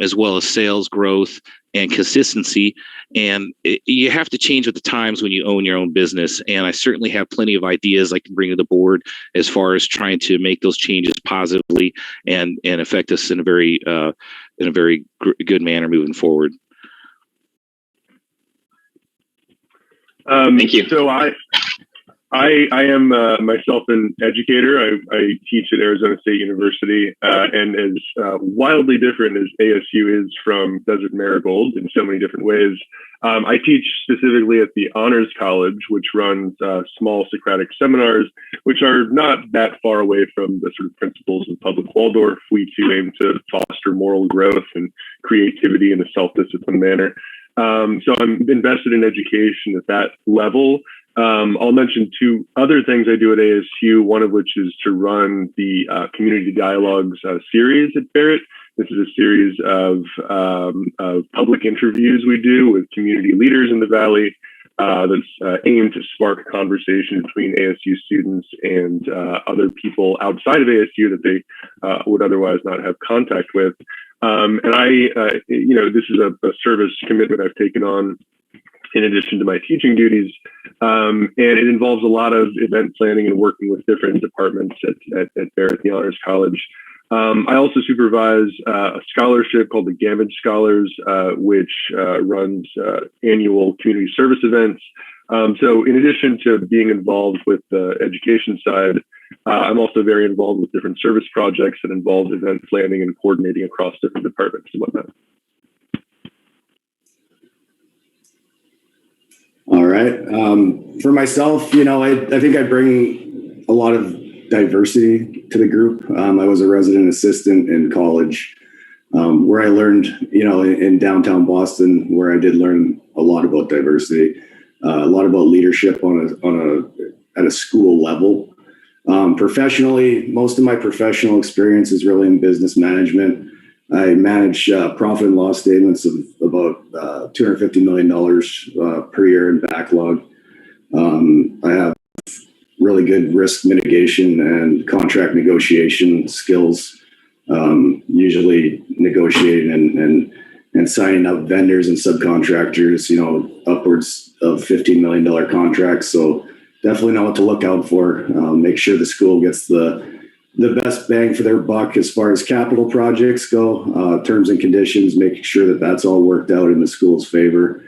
as well as sales growth and consistency. And you have to change with the times when you own your own business. And I certainly have plenty of ideas I can bring to the board as far as trying to make those changes positively and affect us in a very good manner moving forward. Thank you. So I am myself an educator. I teach at Arizona State University, and as wildly different as ASU is from Desert Marigold in so many different ways, I teach specifically at the Honors College, which runs small Socratic seminars, which are not that far away from the sort of principles of public Waldorf. We too aim to foster moral growth and creativity in a self-disciplined manner. So I'm invested in education at that level. I'll mention two other things I do at ASU, one of which is to run the Community Dialogues series at Barrett. This is a series of public interviews we do with community leaders in the Valley that's aimed to spark conversation between ASU students and other people outside of ASU that they would otherwise not have contact with. And this is a service commitment I've taken on in addition to my teaching duties. And it involves a lot of event planning and working with different departments at Barrett, the Honors College. I also supervise a scholarship called the Gamage Scholars, which runs annual community service events. So in addition to being involved with the education side, I'm also very involved with different service projects that involve event planning and coordinating across different departments and whatnot. All right. For myself, I think I bring a lot of diversity to the group. I was a resident assistant in college, where I learned, in downtown Boston, where I did learn a lot about diversity, a lot about leadership at a school level. Professionally, most of my professional experience is really in business management. I manage profit and loss statements of about $250 million per year in backlog. I have really good risk mitigation and contract negotiation skills, usually negotiating and signing up vendors and subcontractors, upwards of $15 million contracts. So definitely know what to look out for. Make sure the school gets the best bang for their buck as far as capital projects go, terms and conditions, making sure that that's all worked out in the school's favor.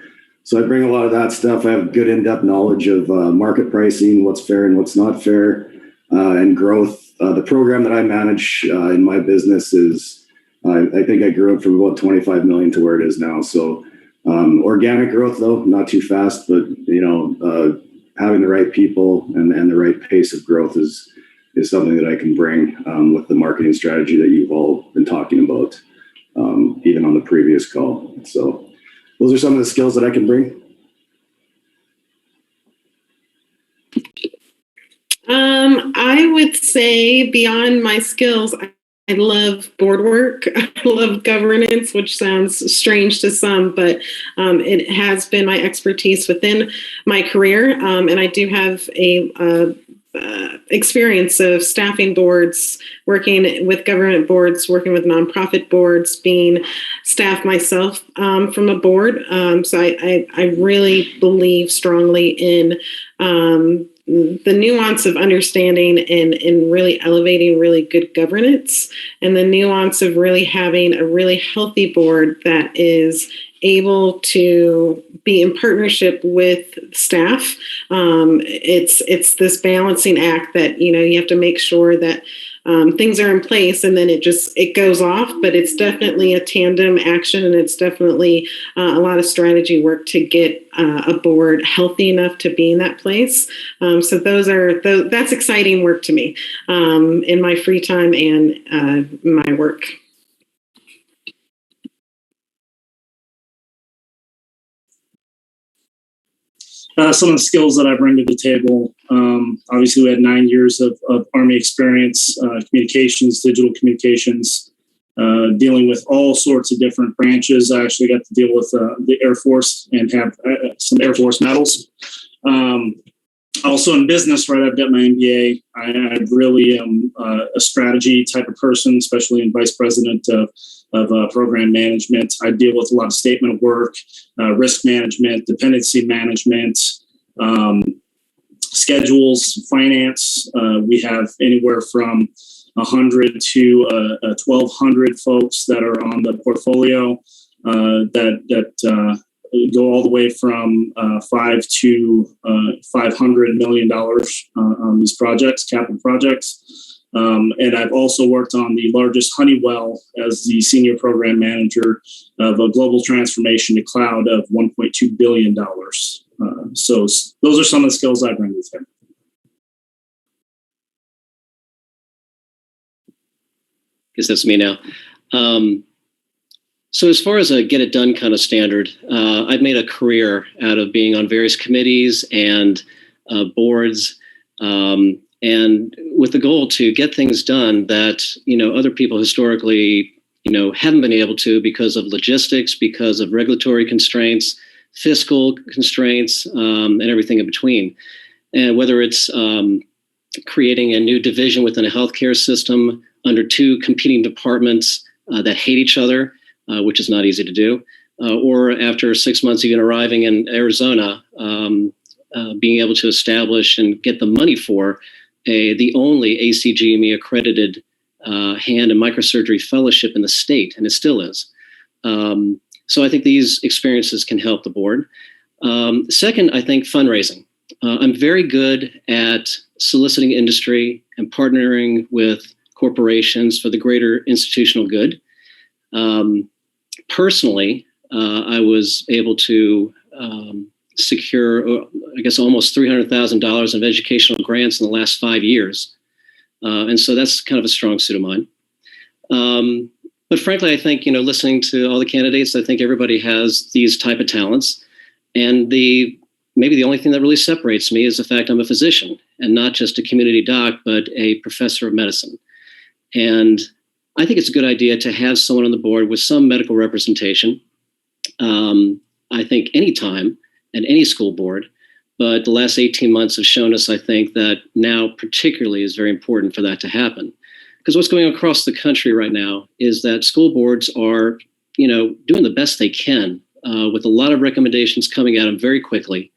So I bring a lot of that stuff. I have good in-depth knowledge of market pricing, what's fair and what's not fair, and growth. The program that I manage in my business is, I think I grew up from about 25 million to where it is now. So organic growth, though, not too fast, but having the right people and the right pace of growth is something that I can bring with the marketing strategy that you've all been talking about, even on the previous call. So those are some of the skills that I can bring. I would say beyond my skills, I love board work. I love governance, which sounds strange to some, but it has been my expertise within my career. And I do have a experience of staffing boards, working with government boards, working with nonprofit boards, being staff myself from a board. So I really believe strongly in the nuance of understanding and really elevating really good governance, and the nuance of really having a really healthy board that is able to be in partnership with staff. It's this balancing act that, you have to make sure that things are in place, and then it goes off, but it's definitely a tandem action, and it's definitely a lot of strategy work to get a board healthy enough to be in that place. So that's exciting work to me in my free time and my work. Some of the skills that I bring to the table, obviously we had 9 years of Army experience, communications, digital communications, dealing with all sorts of different branches. I actually got to deal with the Air Force and have some Air Force medals. Also in business, right, I've got my MBA. I really am a strategy type of person, especially in vice president of program management. I deal with a lot of statement of work, risk management, dependency management, schedules, finance. We have anywhere from 100 to 1,200 folks that are on the portfolio that go all the way from $5 to $500 million on these projects, capital projects. And I've also worked on the largest Honeywell as the senior program manager of a global transformation to cloud of $1.2 billion. So those are some of the skills I bring with him. Guess that's me now. So as far as a get it done kind of standard, I've made a career out of being on various committees and boards, and with the goal to get things done that, other people historically, haven't been able to because of logistics, because of regulatory constraints, fiscal constraints, and everything in between. And whether it's creating a new division within a healthcare system under two competing departments that hate each other, which is not easy to do, or after 6 months even arriving in Arizona, being able to establish and get the money for the only ACGME accredited hand and microsurgery fellowship in the state, and it still is. So I think these experiences can help the board. Second, I think fundraising. I'm very good at soliciting industry and partnering with corporations for the greater institutional good. Personally, I was able to secure, I guess, almost $300,000 of educational grants in the last 5 years. And so that's kind of a strong suit of mine. But frankly, I think, listening to all the candidates, I think everybody has these type of talents. And maybe the only thing that really separates me is the fact I'm a physician and not just a community doc, but a professor of medicine. And I think it's a good idea to have someone on the board with some medical representation. I think anytime at any school board, but the last 18 months have shown us, I think, that now particularly is very important for that to happen. Because what's going on across the country right now is that school boards are, doing the best they can with a lot of recommendations coming at them very quickly.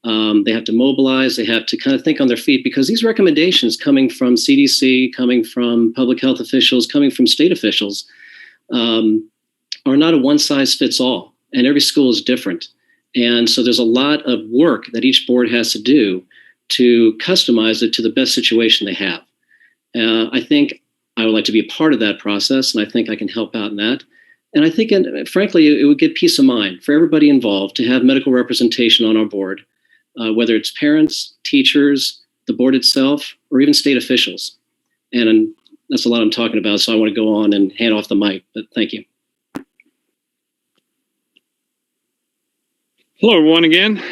They have to mobilize, they have to kind of think on their feet, because these recommendations coming from CDC, coming from public health officials, coming from state officials, are not a one size fits all, and every school is different. And so there's a lot of work that each board has to do to customize it to the best situation they have. I think I would like to be a part of that process, and I think I can help out in that. And I think, frankly, it would get peace of mind for everybody involved to have medical representation on our board, whether it's parents, teachers, the board itself, or even state officials. And that's a lot I'm talking about, so I want to go on and hand off the mic, but thank you. Hello, everyone, again.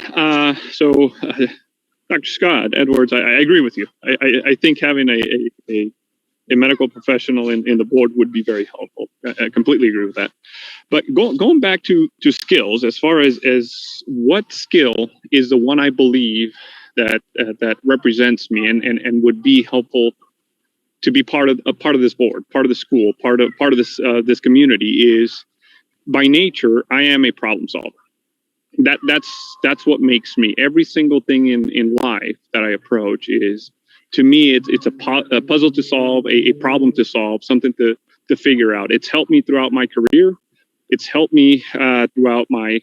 Dr. Scott Edwards, I agree with you. I think having a medical professional in the board would be very helpful. I completely agree with that. But going back to skills, as far as what skill is the one I believe that represents me and would be helpful to be part of this board, part of the school, part of this community, is by nature I am a problem solver. That's what makes me. Every single thing in life that I approach is, to me, it's a puzzle to solve, a problem to solve, something to figure out. It's helped me throughout my career. It's helped me throughout my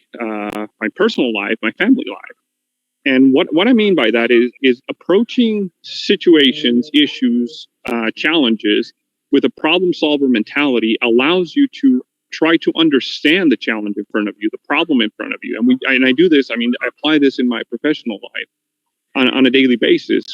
personal life, my family life. And what I mean by that is approaching situations, issues, challenges with a problem solver mentality allows you to try to understand the challenge in front of you, the problem in front of you. And I do this, I apply this in my professional life on a daily basis.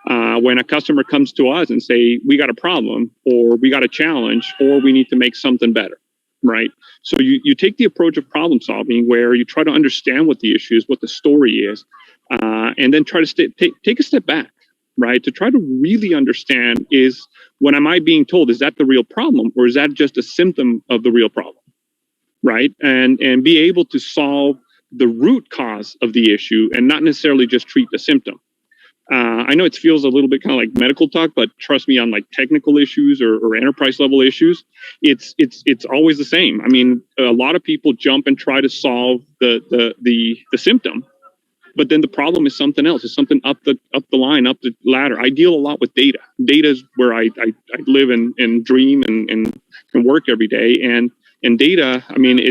When a customer comes to us and say, we got a problem, or we got a challenge, or we need to make something better, right? So you take the approach of problem solving, where you try to understand what the issue is, what the story is, and then try to take a step back, right? To try to really understand, what am I being told? Is that the real problem, or is that just a symptom of the real problem, right? And be able to solve the root cause of the issue and not necessarily just treat the symptom. I know it feels a little bit kind of like medical talk, but trust me, on like technical issues or enterprise level issues, it's always the same. A lot of people jump and try to solve the symptom, but then the problem is something else. It's something up the line, up the ladder. I deal a lot with data. Data is where I live and dream and work every day. And data,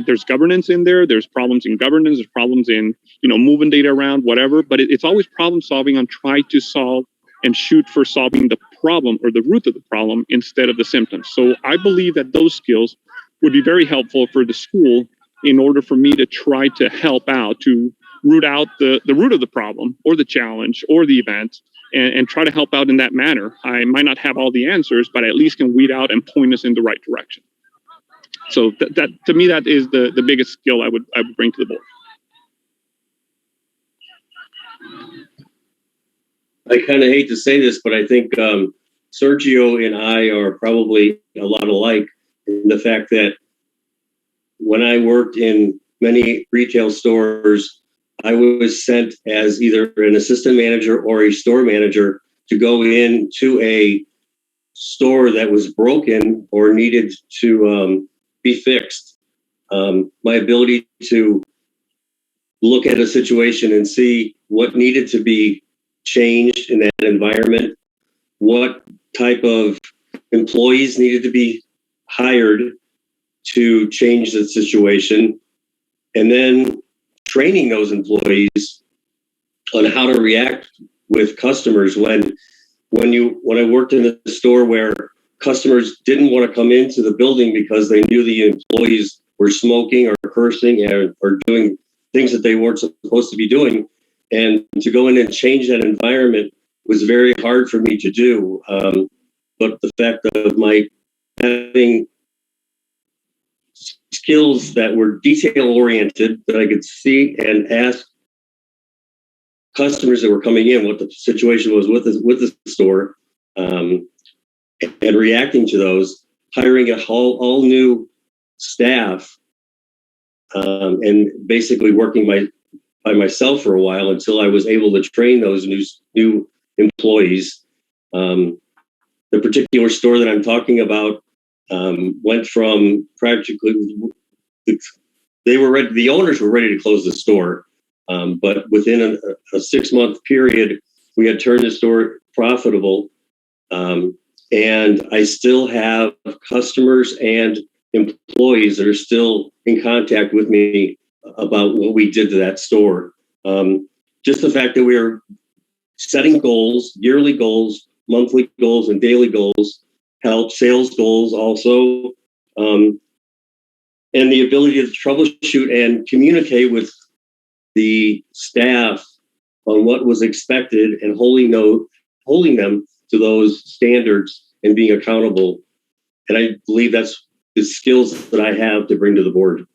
there's governance in there. There's problems in governance. There's problems in, moving data around, whatever. But it's always problem solving on try to solve and shoot for solving the problem or the root of the problem instead of the symptoms. So I believe that those skills would be very helpful for the school in order for me to try to help out, to root out the root of the problem or the challenge or the event, and try to help out in that manner. I might not have all the answers, but I at least can weed out and point us in the right direction. So that to me, that is the biggest skill I would bring to the board. I kind of hate to say this, but I think Sergio and I are probably a lot alike in the fact that when I worked in many retail stores, I was sent as either an assistant manager or a store manager to go into a store that was broken or needed to be fixed. My ability to look at a situation and see what needed to be changed in that environment, what type of employees needed to be hired to change the situation, and then training those employees on how to react with customers when I worked in a store where customers didn't want to come into the building because they knew the employees were smoking or cursing or doing things that they weren't supposed to be doing. And to go in and change that environment was very hard for me to do. But the fact of my having skills that were detail oriented, that I could see and ask customers that were coming in what the situation was with the store, and reacting to those, hiring a all new staff, and basically working by myself for a while until I was able to train those new employees. The particular store that I'm talking about went from practically, the owners were ready to close the store, but within a 6-month period, we had turned the store profitable, and I still have customers and employees that are still in contact with me about what we did to that store. Just the fact that we are setting goals, yearly goals, monthly goals, and daily goals, help sales goals also, and the ability to troubleshoot and communicate with the staff on what was expected and holding them to those standards and being accountable. And I believe that's the skills that I have to bring to the board.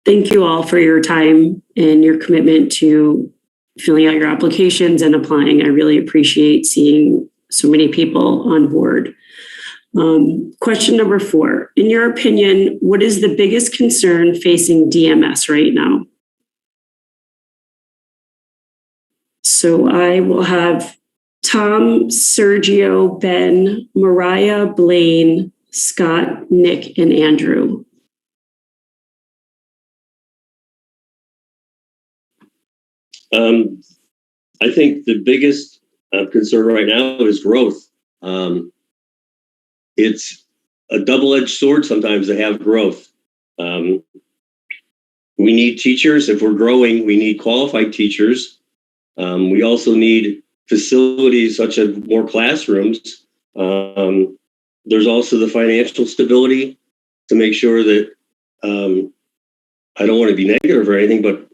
Thank you all for your time and your commitment to filling out your applications and applying. I really appreciate seeing so many people on board. Question number 4. In your opinion, what is the biggest concern facing DMS right now? So I will have Tom, Sergio, Ben, Mariah, Blaine, Scott, Nick, and Andrew. I think the biggest concern right now is growth. It's a double-edged sword sometimes to have growth. We need teachers. If we're growing, we need qualified teachers. We also need facilities such as more classrooms. There's also the financial stability to make sure that, I don't want to be negative or anything, but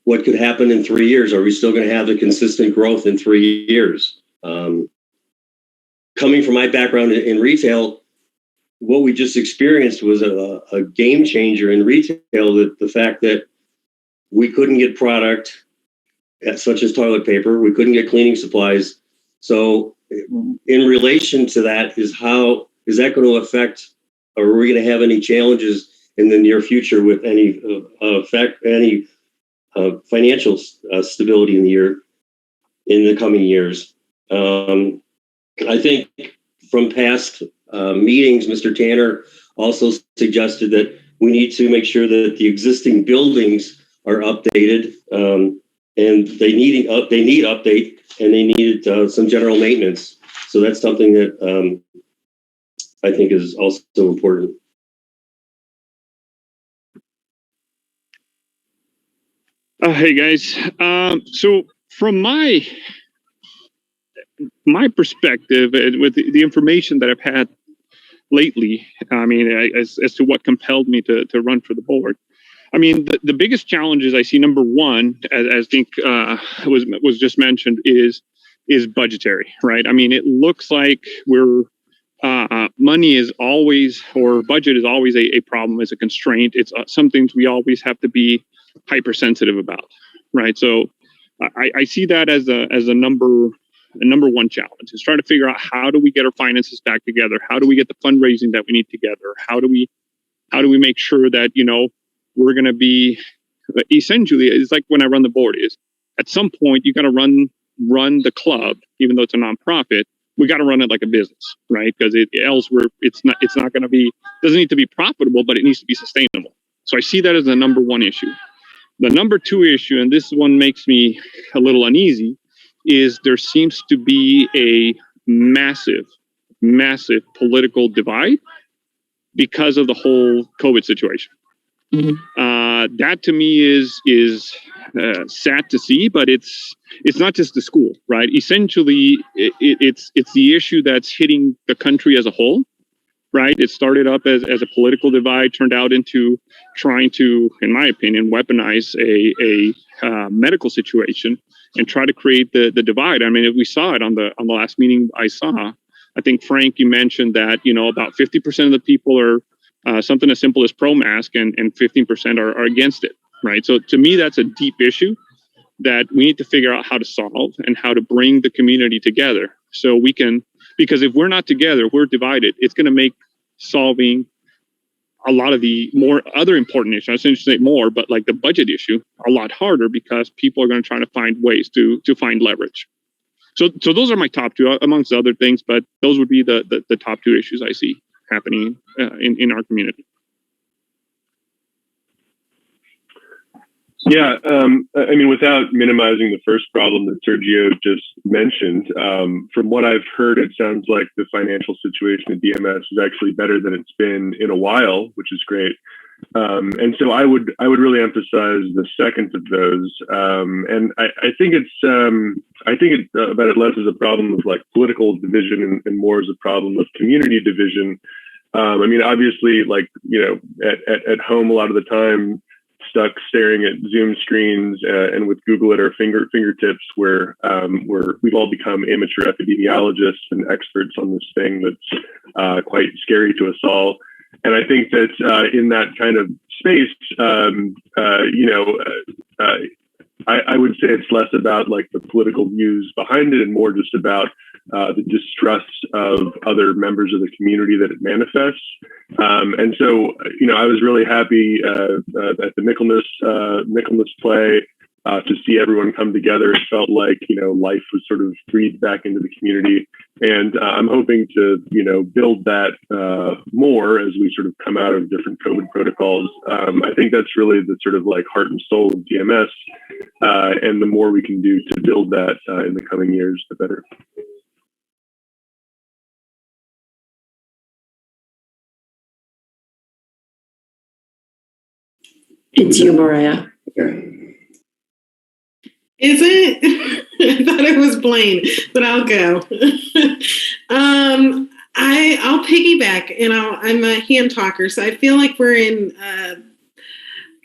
what could happen in 3 years? Are we still going to have the consistent growth in 3 years? Coming from my background in retail, what we just experienced was a game changer in retail. That the fact that we couldn't get product such as toilet paper, we couldn't get cleaning supplies. So in relation to that is how is that going to affect, or are we going to have any challenges in the near future with any financial stability in the coming years? I think from past meetings, Mr. Tanner also suggested that we need to make sure that the existing buildings are updated, and they need update, and they needed some general maintenance. So that's something that I think is also important. Hey guys, so from my perspective, with the information that I've had lately, I mean, as to what compelled me to run for the board, I mean, the biggest challenges I see, number one, as I think was just mentioned, is budgetary, right? I mean, it looks like we're money is always, or budget is always a problem, as a constraint. It's some things we always have to be hypersensitive about, right? So I see that as a number one challenge, is trying to figure out, how do we get our finances back together? How do we get the fundraising that we need together? How do we make sure that, we're going to be, essentially, it's like when I run the board, is at some point you got to run the club, even though it's a nonprofit. We got to run it like a business, right? Because it's not going to be, doesn't need to be profitable, but it needs to be sustainable. So I see that as the number one issue. The number two issue, and this one makes me a little uneasy, is there seems to be a massive political divide because of the whole COVID situation. Mm-hmm. That to me is sad to see, but it's not just the school, right? Essentially, it's the issue that's hitting the country as a whole, right? It started up as a political divide, turned out into trying to, in my opinion, weaponize a medical situation and try to create the divide. I mean, if we saw it on the last meeting I saw, I think, Frank, you mentioned that, about 50% of the people are something as simple as pro-mask, and 15% are against it, right? So to me, that's a deep issue that we need to figure out how to solve and how to bring the community together so we can, because if we're not together, we're divided, it's going to make solving a lot of the more other important issues, I shouldn't say more, but like the budget issue, a lot harder, because people are going to try to find ways to find leverage. So those are my top two, amongst other things, but those would be the top two issues I see happening in our community. Yeah, I mean, without minimizing the first problem that Sergio just mentioned, from what I've heard, it sounds like the financial situation at DMS is actually better than it's been in a while, which is great. And so I would really emphasize the second of those. And I think about it less as a problem of like political division and more as a problem of community division. I mean, obviously, like, at home a lot of the time, stuck staring at Zoom screens and with Google at our fingertips, where we've all become amateur epidemiologists and experts on this thing that's quite scary to us all. And I think that in that kind of space, I would say it's less about like the political views behind it and more just about the distrust of other members of the community that it manifests. And so, I was really happy at the Michaelmas play to see everyone come together. It felt like, life was sort of breathed back into the community. And I'm hoping to, build that more as we sort of come out of different COVID protocols. I think that's really the sort of like heart and soul of DMS. And the more we can do to build that in the coming years, the better. It's you, Mariah. Is it? I thought it was Blaine, but I'll go. I'll piggyback, and I'm a hand talker, so I feel like we're in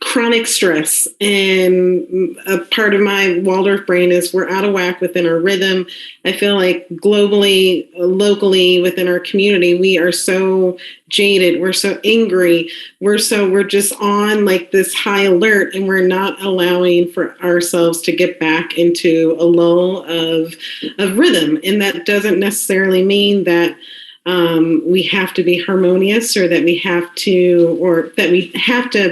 chronic stress, and a part of my Waldorf brain is we're out of whack within our rhythm. I feel like globally, locally, within our community, we are so jaded, we're so angry, we're just on like this high alert, and we're not allowing for ourselves to get back into a lull of rhythm. And that doesn't necessarily mean that we have to be harmonious, or that we have to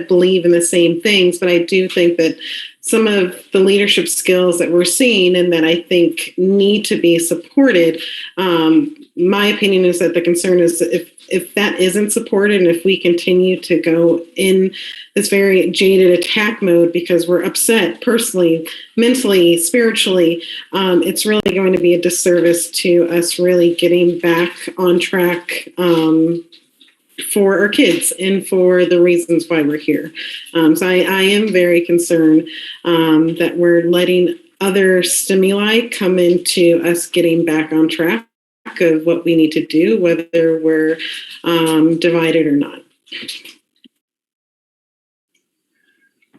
believe in the same things. But I do think that some of the leadership skills that we're seeing and that I think need to be supported, my opinion is that the concern is if that isn't supported, and if we continue to go in this very jaded attack mode because we're upset personally, mentally, spiritually, it's really going to be a disservice to us really getting back on track for our kids and for the reasons why we're here. So I am very concerned that we're letting other stimuli come into us getting back on track of what we need to do, whether we're divided or not.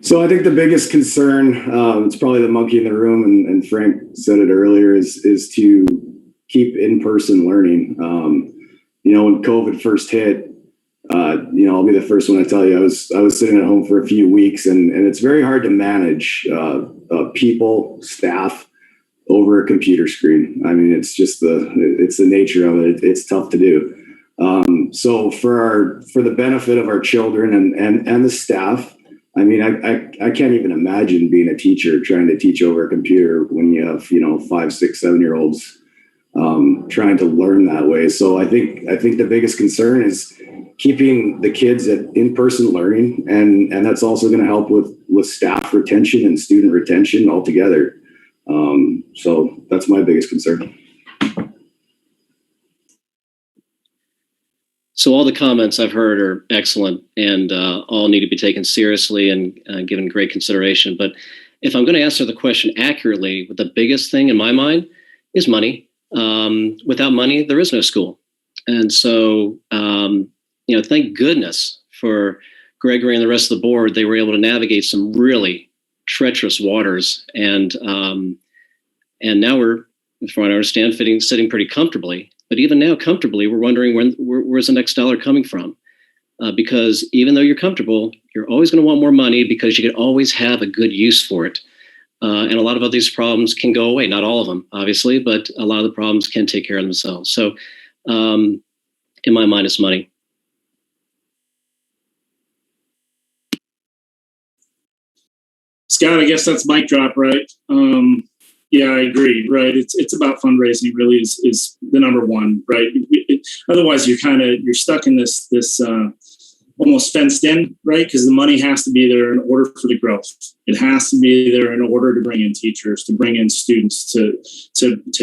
So I think the biggest concern, it's probably the monkey in the room, and Frank said it earlier, is to keep in-person learning. when COVID first hit, I'll be the first one to tell you, I was sitting at home for a few weeks, and it's very hard to manage people, staff over a computer screen. I mean, it's just it's the nature of it. It's tough to do. So for the benefit of our children and the staff, I mean, I can't even imagine being a teacher trying to teach over a computer when you have 5, 6, 7-year-olds trying to learn that way. So I think the biggest concern is keeping the kids at in-person learning, and that's also going to help with staff retention and student retention altogether. So that's my biggest concern. So all the comments I've heard are excellent and all need to be taken seriously and given great consideration. But if I'm going to answer the question accurately, the biggest thing in my mind is money. Without money, there is no school. And so, thank goodness for Gregory and the rest of the board. They were able to navigate some really treacherous waters. And now we're, from what I understand, sitting pretty comfortably. But even now, comfortably, we're wondering where's the next dollar coming from? Because even though you're comfortable, you're always going to want more money because you can always have a good use for it. And a lot of these problems can go away. Not all of them, obviously, but a lot of the problems can take care of themselves. So in my mind, it's money. Scott, I guess that's mic drop, right? Yeah, I agree. Right, it's about fundraising. Really, is the number one. Right. Otherwise, you're stuck in this almost fenced in, right? Because the money has to be there in order for the growth. It has to be there in order to bring in teachers, to bring in students, to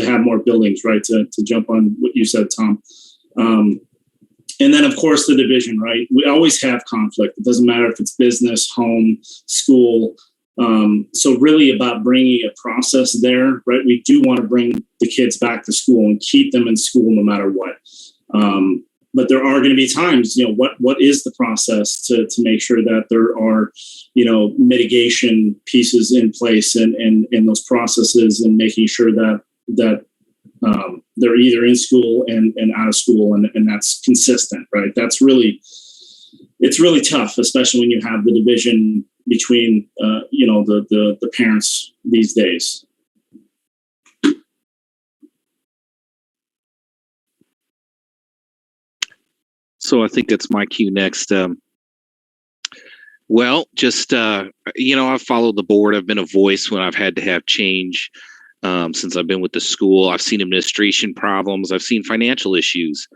have more buildings, right? To jump on what you said, Tom. And then, of course, the division, right? We always have conflict. It doesn't matter if it's business, home, school. So really about bringing a process there, right? We do want to bring the kids back to school and keep them in school no matter what. But there are going to be times, what is the process to make sure that there are, mitigation pieces in place and those processes, and making sure that they're either in school and out of school, and that's consistent, right? It's really tough, especially when you have the division between, the parents these days. So I think that's my cue next. I've followed the board. I've been a voice when I've had to have change since I've been with the school. I've seen administration problems. I've seen financial issues.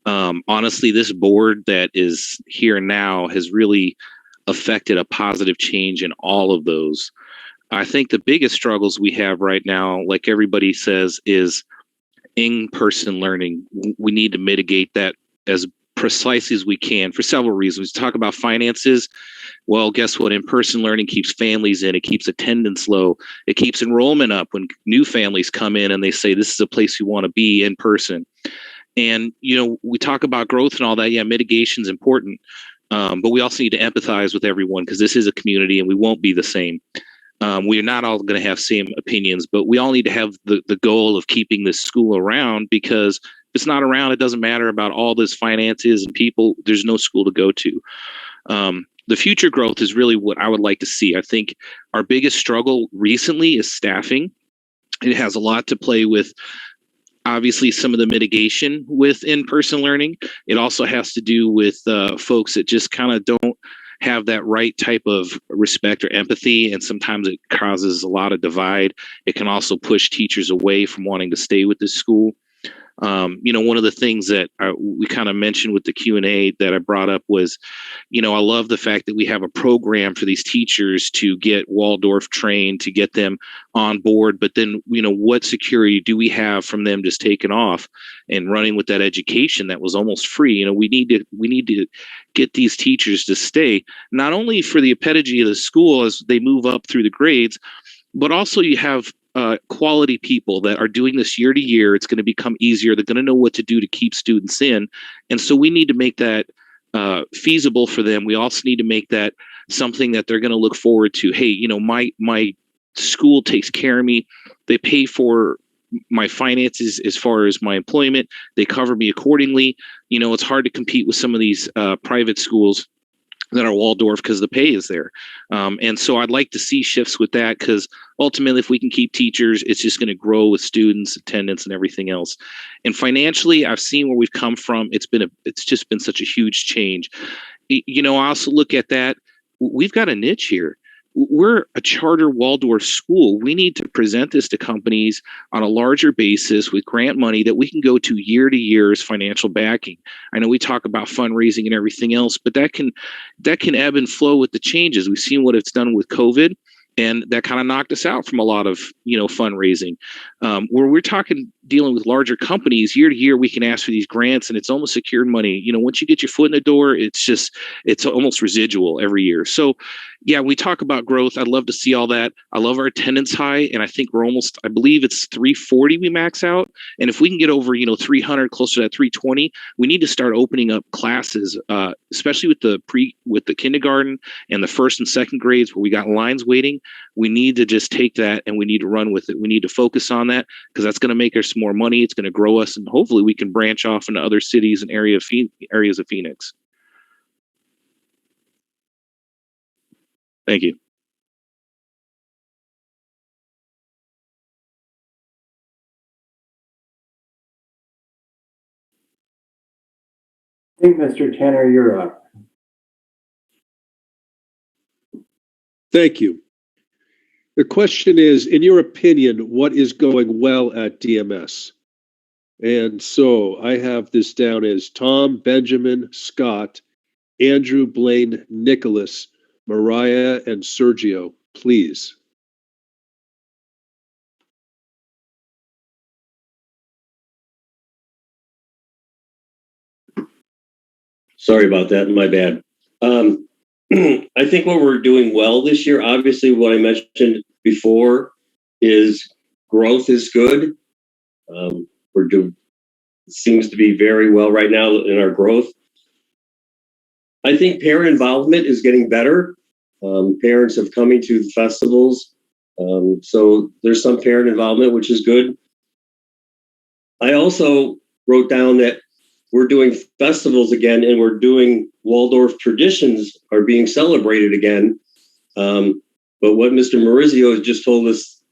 Honestly, this board that is here now has really affected a positive change in all of those. I think the biggest struggles we have right now, like everybody says, is in-person learning. We need to mitigate that as precisely as we can for several reasons. We talk about finances. Well, guess what? In-person learning keeps families in. It keeps attendance low. It keeps enrollment up when new families come in and they say, this is a place we want to be in person. And, we talk about growth and all that. Yeah, mitigation is important. But we also need to empathize with everyone because this is a community and we won't be the same. We are not all going to have same opinions, but we all need to have the goal of keeping this school around, because if it's not around, it doesn't matter about all this finances and people. There's no school to go to. The future growth is really what I would like to see. I think our biggest struggle recently is staffing. It has a lot to play with, obviously, some of the mitigation with in-person learning. It also has to do with folks that just kind of don't have that right type of respect or empathy, and sometimes it causes a lot of divide. It can also push teachers away from wanting to stay with this school. One of the things that we kind of mentioned with the Q&A that I brought up was, I love the fact that we have a program for these teachers to get Waldorf trained, to get them on board. But then, what security do we have from them just taking off and running with that education that was almost free? We need to get these teachers to stay, not only for the pedagogy of the school as they move up through the grades, but also you have quality people that are doing this year to year. It's going to become easier. They're going to know what to do to keep students in. And so we need to make that feasible for them. We also need to make that something that they're going to look forward to. Hey, my school takes care of me. They pay for my finances as far as my employment. They cover me accordingly. It's hard to compete with some of these private schools that are Waldorf because the pay is there. And so I'd like to see shifts with that, because ultimately, if we can keep teachers, it's just going to grow with students, attendance, and everything else. And financially, I've seen where we've come from. It's just been such a huge change. I also look at that. We've got a niche here. We're a charter Waldorf school. We need to present this to companies on a larger basis with grant money that we can go to year as financial backing. I know we talk about fundraising and everything else, but that can ebb and flow with the changes. We've seen what it's done with COVID, and that kind of knocked us out from a lot of fundraising. Where we're dealing with larger companies, year to year, we can ask for these grants, and it's almost secured money. Once you get your foot in the door, it's almost residual every year. So yeah, we talk about growth. I'd love to see all that. I love our attendance high, and I think I believe it's 340 we max out. And if we can get over 300, closer to that 320, we need to start opening up classes, especially with the kindergarten and the first and second grades where we got lines waiting. We need to just take that and we need to run with it. We need to focus on that, because that's going to make us more money. It's going to grow us, and hopefully we can branch off into other cities and areas of Phoenix. Thank you. I think, Mr. Tanner, you're up. Thank you. The question is, in your opinion, what is going well at DMS? And so I have this down as Tom, Benjamin, Scott, Andrew, Blaine, Nicholas, Mariah, and Sergio, please. Sorry about that. My bad. I think what we're doing well this year, obviously what I mentioned before, is growth is good. Seems to be very well right now in our growth. I think parent involvement is getting better. Parents have coming to the festivals. So there's some parent involvement, which is good. I also wrote down that we're doing festivals again, and we're doing Waldorf traditions are being celebrated again. But what Mr. Maurizio has just told us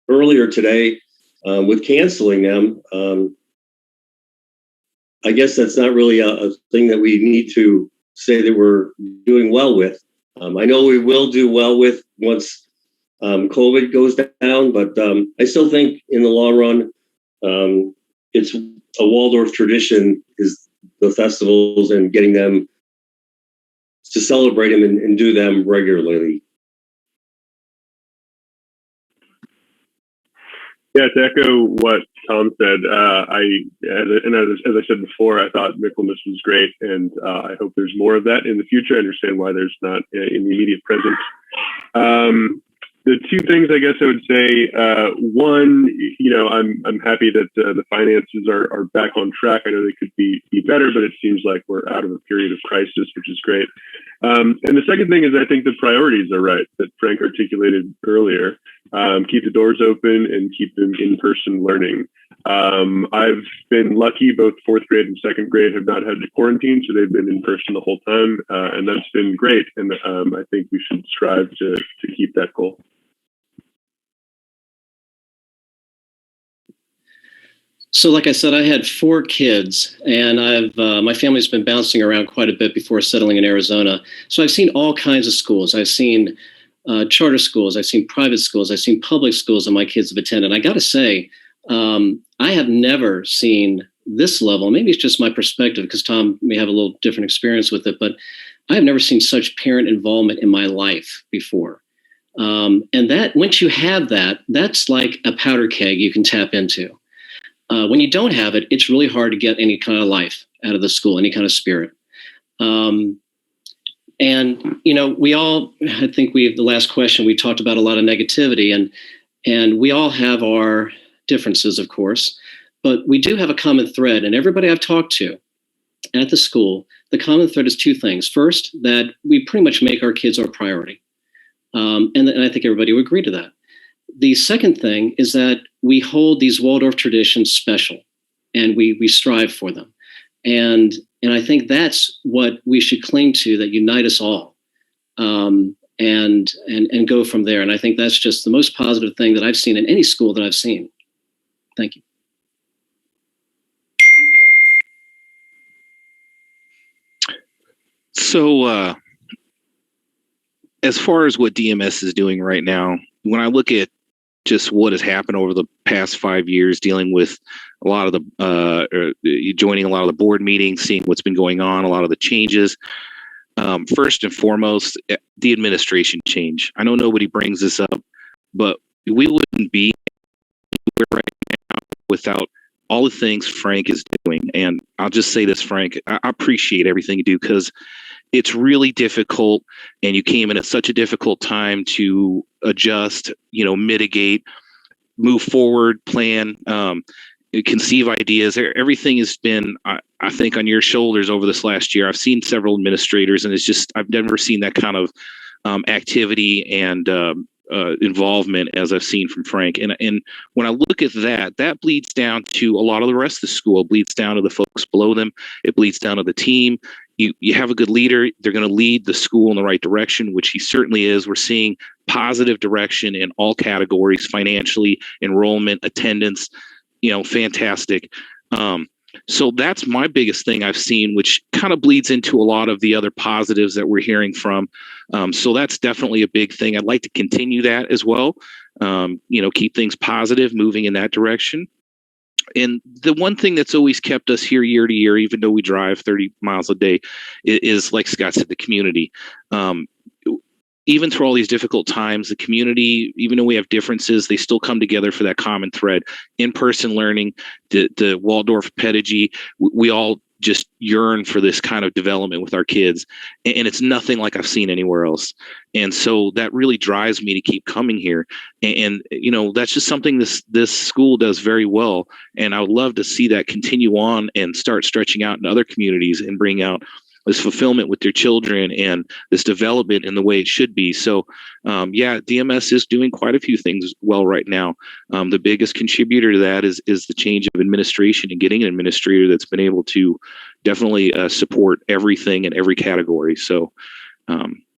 earlier today, with canceling them, I guess that's not really a thing that we need to say that we're doing well with. I know we will do well with once COVID goes down, but I still think in the long run, it's a Waldorf tradition is the festivals and getting them to celebrate them and do them regularly. Yeah, to echo what Tom said, as I said before, I thought Michaelmas was great, and I hope there's more of that in the future. I understand why there's not in the immediate present. The two things I guess I would say, one, I'm happy that the finances are back on track. I know they could be better, but it seems like we're out of a period of crisis, which is great. And the second thing is I think the priorities are right that Frank articulated earlier. Keep the doors open and keep them in-person learning. I've been lucky, both fourth grade and second grade have not had to quarantine, so they've been in person the whole time, and that's been great. And I think we should strive to keep that goal. So like I said, I had 4 kids, and my family's been bouncing around quite a bit before settling in Arizona. So I've seen all kinds of schools. I've seen charter schools. I've seen private schools. I've seen public schools that my kids have attended. I got to say, I have never seen this level. Maybe it's just my perspective, because Tom may have a little different experience with it, but I have never seen such parent involvement in my life before. And that once you have that, that's like a powder keg you can tap into. When you don't have it, it's really hard to get any kind of life out of the school, any kind of spirit. And, we all, I think the last question, we talked about a lot of negativity, and we all have our differences, of course, but we do have a common thread. And everybody I've talked to at the school, the common thread is 2 things. First, that we pretty much make our kids our priority. And I think everybody would agree to that. the second thing is that we hold these Waldorf traditions special, and we strive for them. And I think that's what we should cling to, that unite us all, and go from there. And I think that's just the most positive thing that I've seen in any school that I've seen. Thank you. So, as far as what DMS is doing right now, when I look at just what has happened over the past 5 years, dealing with a lot of joining a lot of the board meetings, seeing what's been going on, a lot of the changes. First and foremost, the administration change. I know nobody brings this up, but we wouldn't be anywhere right now without all the things Frank is doing. And I'll just say this, Frank, I appreciate everything you do, because it's really difficult, and you came in at such a difficult time to adjust, mitigate, move forward, plan, conceive ideas. Everything has been, I think, on your shoulders over this last year. I've seen several administrators, and I've never seen that kind of activity and involvement as I've seen from Frank. And when I look at that bleeds down to a lot of the rest of the school. It bleeds down to the folks below them. It bleeds down to the team. You have a good leader, they're going to lead the school in the right direction, which he certainly is. We're seeing positive direction in all categories: financially, enrollment, attendance, fantastic. So that's my biggest thing I've seen, which kind of bleeds into a lot of the other positives that we're hearing from. So that's definitely a big thing. I'd like to continue that as well. Keep things positive, moving in that direction. And the one thing that's always kept us here year to year, even though we drive 30 miles a day, is, like Scott said, the community. Even through all these difficult times, the community, even though we have differences, they still come together for that common thread. In-person learning, the Waldorf pedagogy, we all just yearn for this kind of development with our kids. And it's nothing like I've seen anywhere else. And so that really drives me to keep coming here. And that's just something this school does very well. And I would love to see that continue on and start stretching out in other communities and bring out this fulfillment with their children and this development in the way it should be. So, DMS is doing quite a few things well right now. The biggest contributor to that is the change of administration and getting an administrator that's been able to definitely support everything in every category. So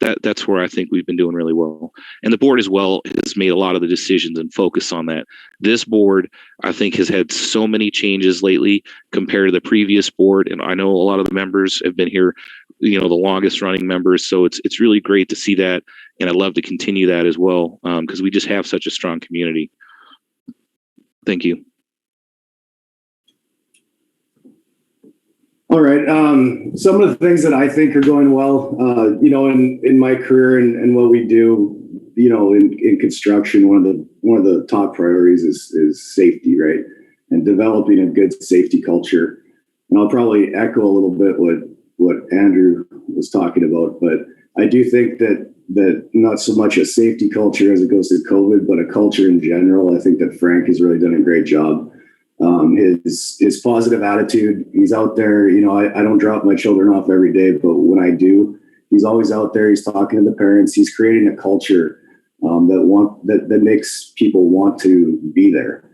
that's where I think we've been doing really well. And the board as well has made a lot of the decisions and focus on that. This board, I think, has had so many changes lately compared to the previous board. And I know a lot of the members have been here, the longest running members. So it's really great to see that. And I'd love to continue that as well, because we just have such a strong community. Thank you. All right. Some of the things that I think are going well, in my career and what we do, in construction, one of the top priorities is safety, right? And developing a good safety culture. And I'll probably echo a little bit what Andrew was talking about, but I do think that not so much a safety culture as it goes to COVID, but a culture in general. I think that Frank has really done a great job. His positive attitude, he's out there, I don't drop my children off every day, but when I do, he's always out there. He's talking to the parents. He's creating a culture that makes people want to be there.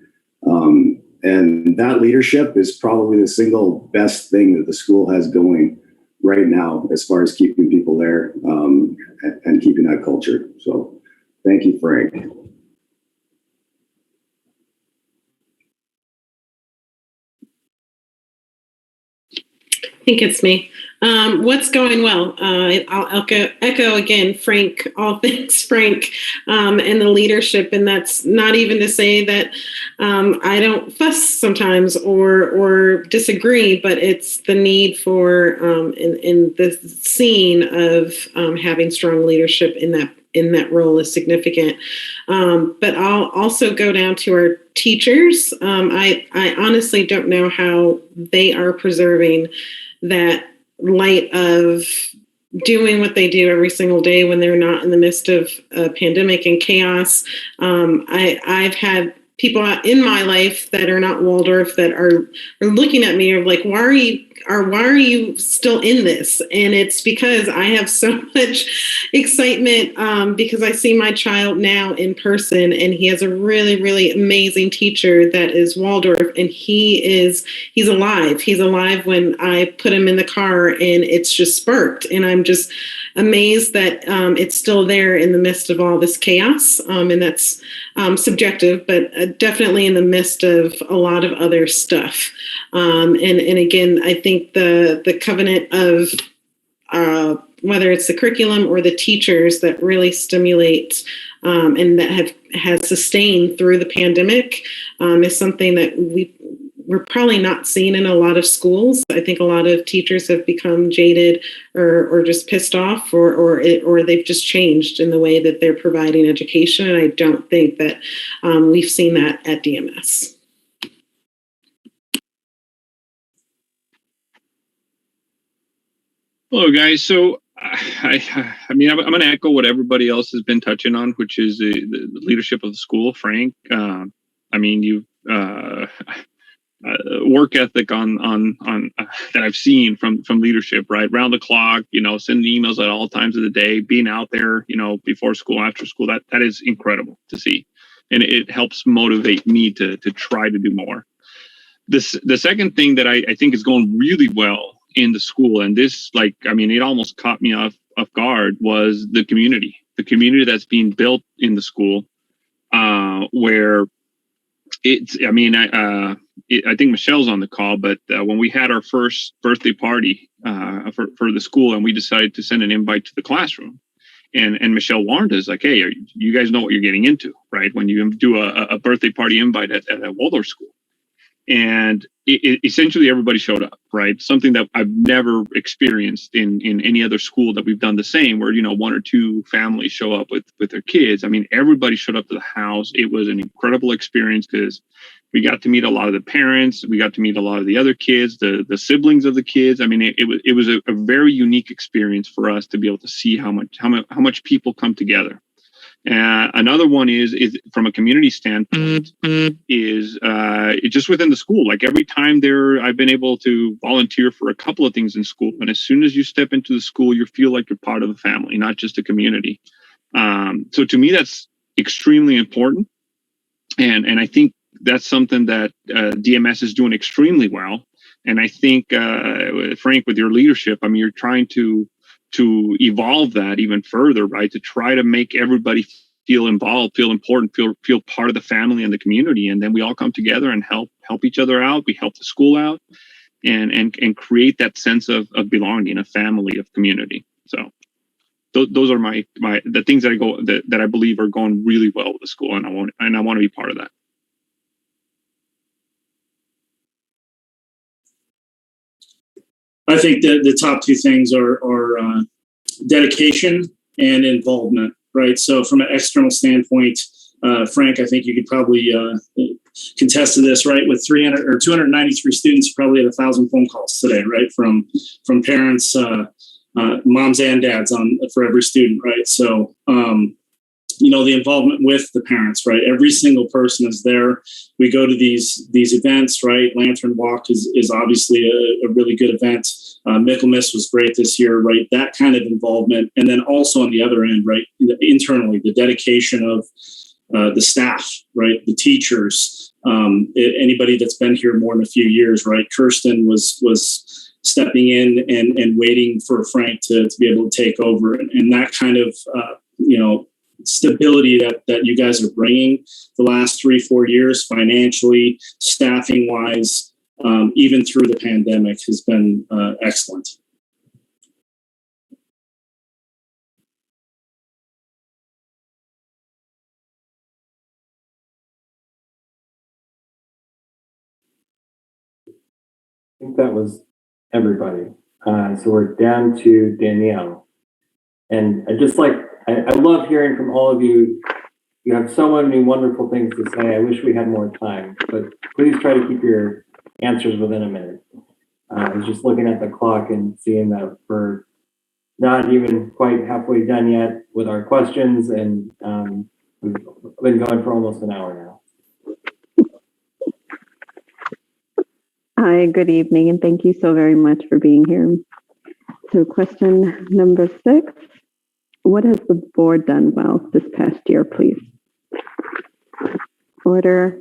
And that leadership is probably the single best thing that the school has going right now, as far as keeping people there, and keeping that culture. So thank you, Frank. I think it's me. What's going well? I'll echo again, Frank, all things Frank, and the leadership. And that's not even to say that I don't fuss sometimes or disagree, but it's the need for in the scene of having strong leadership in that role is significant. But I'll also go down to our teachers. I honestly don't know how they are preserving that light of doing what they do every single day when they're not in the midst of a pandemic and chaos. I've had people in my life that are not Waldorf that are looking at me of like, why are you why are you still in this? And it's because I have so much excitement because I see my child now in person, and he has a really, really amazing teacher that is Waldorf, and he's alive. He's alive when I put him in the car, and it's just sparked. And I'm just amazed that it's still there in the midst of all this chaos. And that's subjective, but definitely in the midst of a lot of other stuff. And again, I think the covenant of whether it's the curriculum or the teachers that really stimulate and that has sustained through the pandemic is something that we're probably not seeing in a lot of schools. I think a lot of teachers have become jaded or just pissed off, or they've just changed in the way that they're providing education. And I don't think that we've seen that at DMS. Hello, guys. So, I'm going to echo what everybody else has been touching on, which is the leadership of the school. Frank, you've work ethic on that I've seen from leadership, right? Round the clock, sending emails at all times of the day, being out there, before school, after school. That is incredible to see, and it helps motivate me to try to do more. The second thing that I think is going really well in the school, and this, it almost caught me off guard, was the community that's being built in the school, where it's, I think Michelle's on the call, but when we had our first birthday party for the school, and we decided to send an invite to the classroom, and Michelle warned us, like, hey, you guys know what you're getting into, right? When you do a birthday party invite at a Waldorf school. And essentially everybody showed up, right? Something that I've never experienced in any other school that we've done the same, where, one or two families show up with their kids. Everybody showed up to the house. It was an incredible experience because we got to meet a lot of the parents. We got to meet a lot of the other kids, the siblings of the kids. It was a very unique experience for us to be able to see how much people come together. Another one is from a community standpoint, is just within the school. Like, every time I've been able to volunteer for a couple of things in school, and as soon as you step into the school, you feel like you're part of the family, not just a community. So to me, that's extremely important, and I think that's something that DMS is doing extremely well. And I think Frank, with your leadership, you're trying to evolve that even further, right? To try to make everybody feel involved, feel important, feel part of the family and the community. And then we all come together and help each other out. We help the school out and create that sense of belonging, a family, of community. So those are the things that I believe are going really well with the school. And I want to be part of that. I think that the top two things are dedication and involvement, right? So from an external standpoint, Frank, I think you could probably contest to this, right? With 300 or 293 students, you probably had 1,000 phone calls today, right? From parents, moms and dads for every student, right? So, the involvement with the parents, right? Every single person is there. We go to these events, right? Lantern Walk is obviously a really good event. Michaelmas was great this year, right? That kind of involvement. And then also on the other end, right? Internally, the dedication of the staff, right? The teachers, anybody that's been here more than a few years, right? Kirsten was stepping in and waiting for Frank to be able to take over. And that kind of, stability that you guys are bringing the last 3-4 years, financially, staffing wise, even through the pandemic, has been excellent. I think that was everybody. So we're down to Danielle. And I love hearing from all of you. You have so many wonderful things to say. I wish we had more time, but please try to keep your answers within a minute. I was just looking at the clock and seeing that we're not even quite halfway done yet with our questions, and we've been going for almost an hour now. Hi, good evening, and thank you so very much for being here. So question number 6, what has the board done well this past year, please? Order.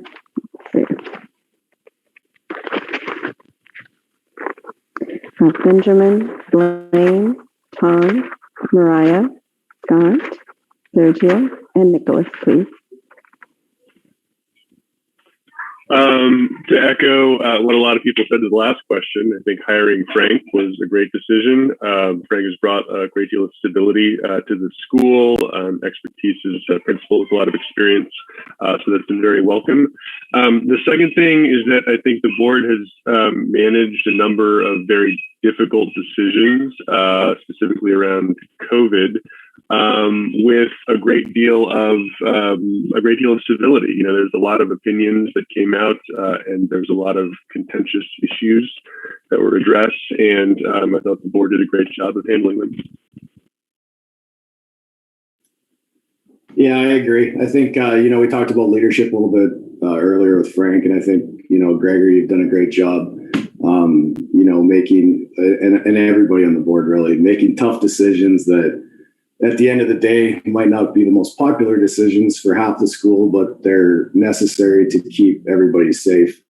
Benjamin, Blaine, Tom, Mariah, Scott, Sergio, and Nicholas, please. To echo what a lot of people said to the last question, I think hiring Frank was a great decision. Frank has brought a great deal of stability to the school, expertise as a principal with a lot of experience, so that's been very welcome. The second thing is that I think the board has managed a number of very difficult decisions, specifically around COVID, with a great deal of civility. You know, there's a lot of opinions that came out, and there's a lot of contentious issues that were addressed, and I thought the board did a great job of handling them. Yeah, I agree. I think, we talked about leadership a little bit earlier with Frank, and I think, Gregory, you've done a great job, making, and everybody on the board really, making tough decisions that at the end of the day might not be the most popular decisions for half the school, but they're necessary to keep everybody safe.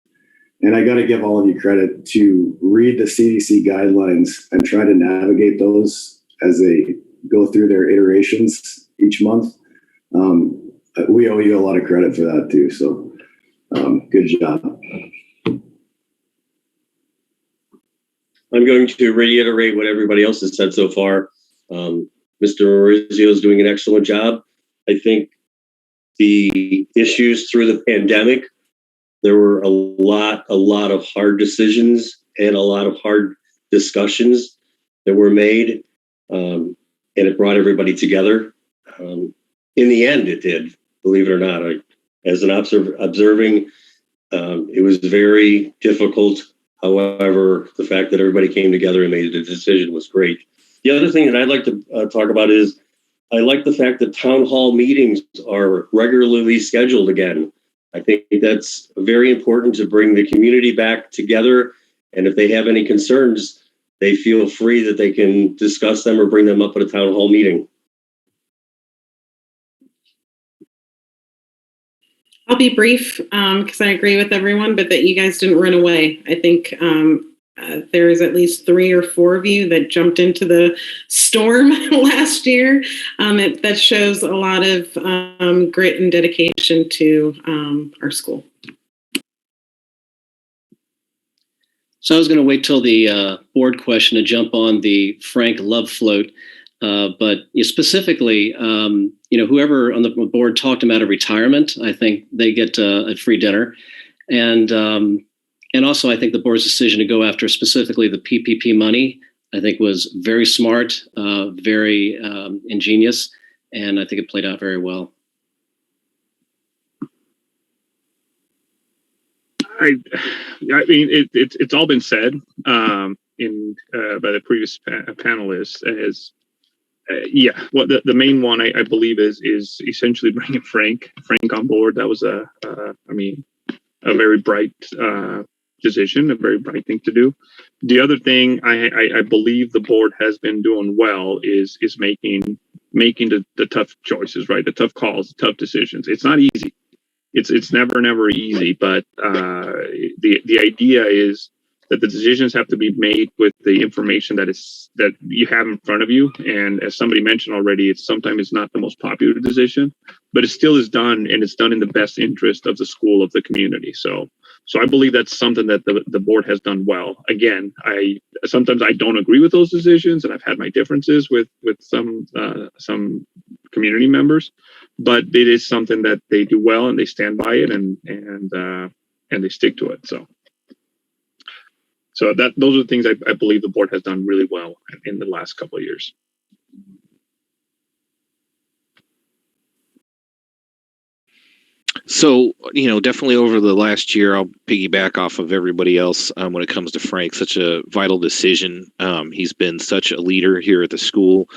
And I got to give all of you credit to read the CDC guidelines and try to navigate those as they go through their iterations each month. We owe you a lot of credit for that too. So good job. I'm going to reiterate what everybody else has said so far. Mr. Maurizio is doing an excellent job. I think the issues through the pandemic, there were a lot of hard decisions and a lot of hard discussions that were made, and it brought everybody together. In the end, it did, believe it or not. As an observing, it was very difficult. However, the fact that everybody came together and made a decision was great. The other thing that I'd like to talk about is I like the fact that town hall meetings are regularly scheduled again. I think that's very important to bring the community back together. And if they have any concerns, they feel free that they can discuss them or bring them up at a town hall meeting. I'll be brief because I agree with everyone, but that you guys didn't run away. I think there is at least 3 or 4 of you that jumped into the storm last year. That shows a lot of grit and dedication to our school. So I was going to wait till the board question to jump on the Frank love float. But specifically, whoever on the board talked about a retirement, I think they get a free dinner. And also, I think the board's decision to go after specifically the PPP money, I think was very smart, very ingenious, and I think it played out very well. I mean, it's all been said by the previous panelists as. Well, the main one I believe is essentially bringing Frank on board. That was a very bright decision, a very bright thing to do. The other thing I believe the board has been doing well is making the tough choices, right? The tough calls, the tough decisions. It's not easy. It's never easy, but the idea is that the decisions have to be made with the information that you have in front of you. And as somebody mentioned already, it's sometimes not the most popular decision, but it still is done, and it's done in the best interest of the school, of the community. So I believe that's something that the board has done well. Again, sometimes I don't agree with those decisions, and I've had my differences with some community members, but it is something that they do well, and they stand by it, and they stick to it. So those are the things I believe the board has done really well in the last couple of years. So, definitely over the last year, I'll piggyback off of everybody else when it comes to Frank. Such a vital decision. He's been such a leader here at the school.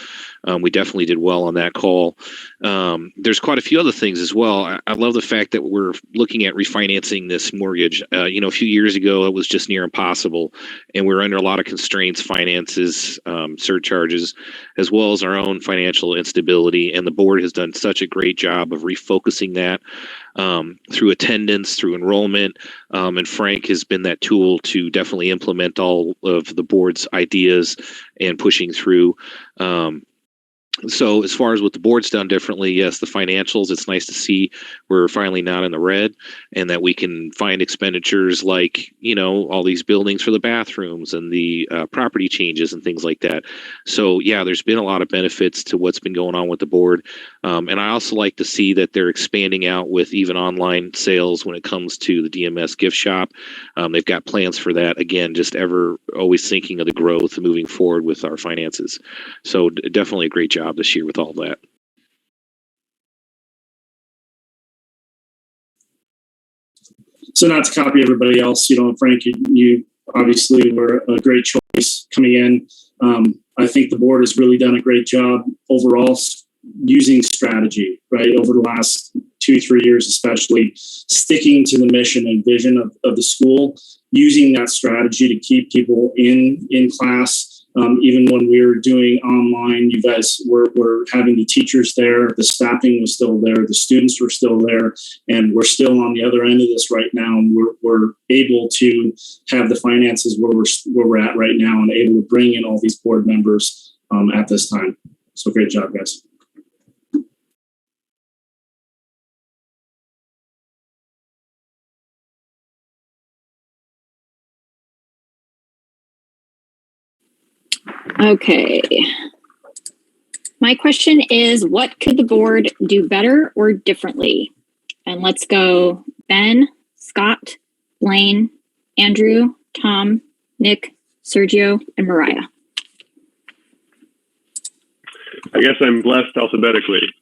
We definitely did well on that call. There's quite a few other things as well. I love the fact that we're looking at refinancing this mortgage. A few years ago, it was just near impossible, and we were under a lot of constraints, finances, surcharges, as well as our own financial instability. And the board has done such a great job of refocusing that. Through attendance, through enrollment, and Frank has been that tool to definitely implement all of the board's ideas and pushing through. So as far as what the board's done differently, yes, the financials, it's nice to see we're finally not in the red and that we can find expenditures like, all these buildings for the bathrooms and the property changes and things like that. So yeah, there's been a lot of benefits to what's been going on with the board. And I also like to see that they're expanding out with even online sales when it comes to the DMS gift shop. They've got plans for that. Again, just always thinking of the growth and moving forward with our finances. So definitely a great job this year with all that. So not to copy everybody else, Frank, you obviously were a great choice coming in. I think the board has really done a great job overall using strategy, right? Over the last 2-3 years, especially sticking to the mission and vision of the school, using that strategy to keep people in class. Even when we were doing online, you guys were having the teachers there, the staffing was still there, the students were still there, and we're still on the other end of this right now. And we're able to have the finances where we're at right now and able to bring in all these board members at this time. So great job, guys. Okay. My question is, what could the board do better or differently? And let's go Ben, Scott, Blaine, Andrew, Tom, Nick, Sergio, and Mariah. I guess I'm blessed alphabetically.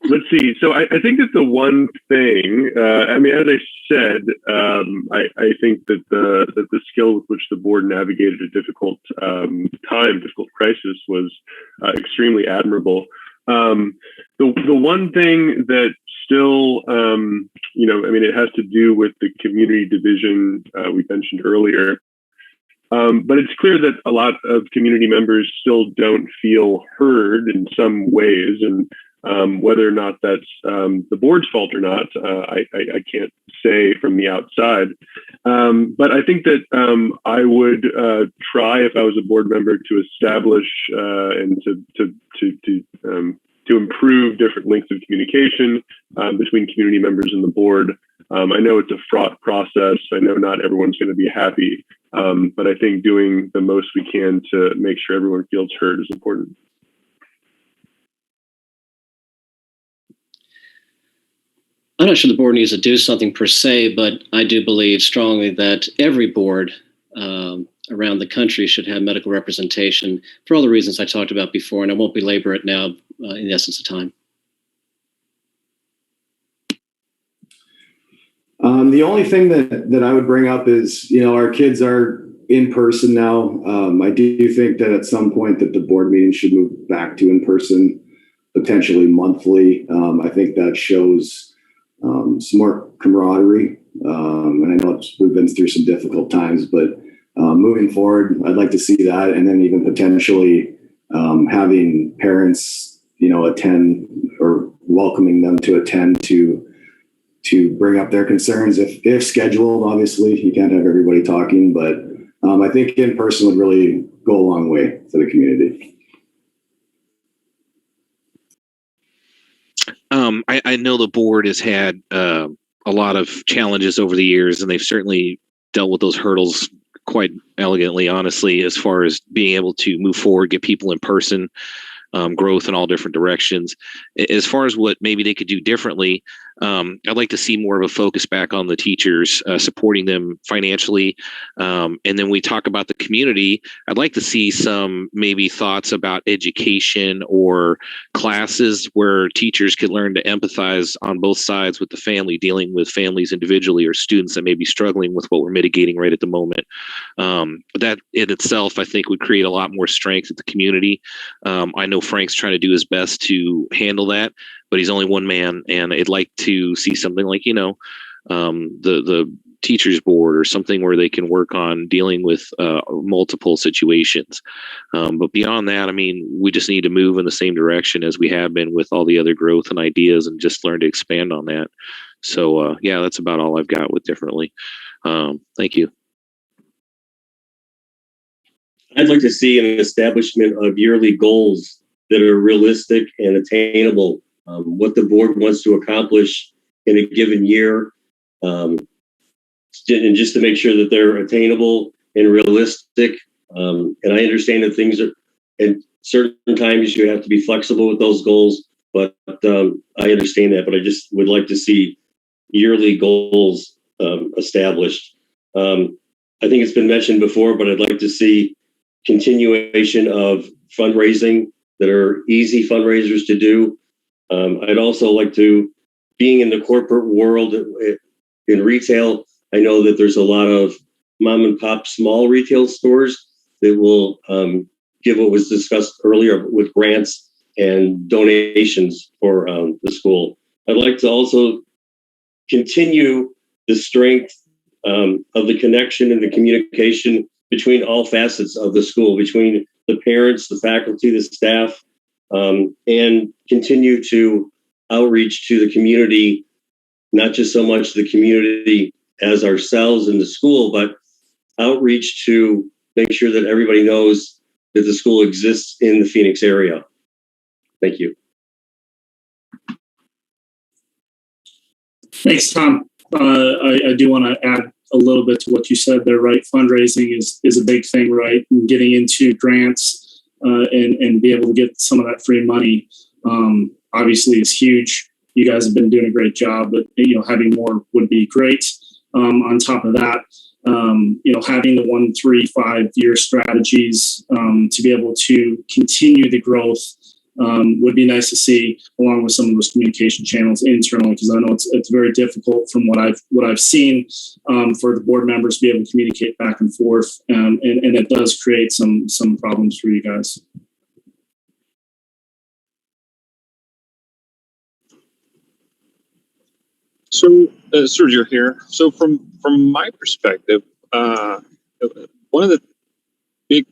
Let's see. So I think that the one thing, as I said, I think that the skill with which the board navigated a difficult difficult crisis was extremely admirable. The one thing that still, it has to do with the community division we mentioned earlier. But it's clear that a lot of community members still don't feel heard in some ways, and whether or not that's the board's fault or not, I can't say from the outside. But I think that I would try, if I was a board member, to establish and to improve different links of communication between community members and the board. I know it's a fraught process. I know not everyone's going to be happy, but I think doing the most we can to make sure everyone feels heard is important. I'm not sure the board needs to do something per se, but I do believe strongly that every board around the country should have medical representation for all the reasons I talked about before, and I won't belabor it now in the essence of time. The only thing that I would bring up is, our kids are in person now. I do think that at some point that the board meeting should move back to in person, potentially monthly. I think that shows some more camaraderie. And I know we've been through some difficult times, but moving forward, I'd like to see that. And then even potentially having parents, attend or welcoming them to attend to bring up their concerns if scheduled. Obviously, you can't have everybody talking, but I think in person would really go a long way for the community. I know the board has had a lot of challenges over the years, and they've certainly dealt with those hurdles quite elegantly, honestly, as far as being able to move forward, get people in person. growth in all different directions. As far as what maybe they could do differently, I'd like to see more of a focus back on the teachers, supporting them financially. And then we talk about the community. I'd like to see some maybe thoughts about education or classes where teachers could learn to empathize on both sides with the family, dealing with families individually or students that may be struggling with what we're mitigating right at the moment. That in itself, I think, would create a lot more strength at the community. I know Frank's trying to do his best to handle that, but he's only one man, and I'd like to see something like, the teachers board or something where they can work on dealing with multiple situations. But beyond that, I mean, we just need to move in the same direction as we have been with all the other growth and ideas, and just learn to expand on that. So yeah, that's about all I've got with differently. Thank you. I'd like to see an establishment of yearly goals that are realistic and attainable. What the board wants to accomplish in a given year, and just to make sure that they're attainable and realistic. And I understand that things are, at certain times you have to be flexible with those goals, but I understand that, but I just would like to see yearly goals established. I think it's been mentioned before, but I'd like to see continuation of fundraising that are easy fundraisers to do. I'd also like to, being in the corporate world in retail, I know that there's a lot of mom and pop small retail stores that will give what was discussed earlier with grants and donations for the school. I'd like to also continue the strength of the connection and the communication between all facets of the school, between the parents, the faculty, the staff, and continue to outreach to the community, not just so much the community as ourselves in the school, but outreach to make sure that everybody knows that the school exists in the Phoenix area. Thank you. Thanks, Tom. I do want to add a little bit to what you said there, right? Fundraising is a big thing, right? And getting into grants and be able to get some of that free money obviously is huge. You guys have been doing a great job, but having more would be great. On top of that, having the 1, 3, 5 year strategies to be able to continue the growth would be nice to see, along with some of those communication channels internally, because I know it's very difficult from what I've seen for the board members to be able to communicate back and forth, and it does create some problems for you guys. So, Sergio here. So, from my perspective, one of the big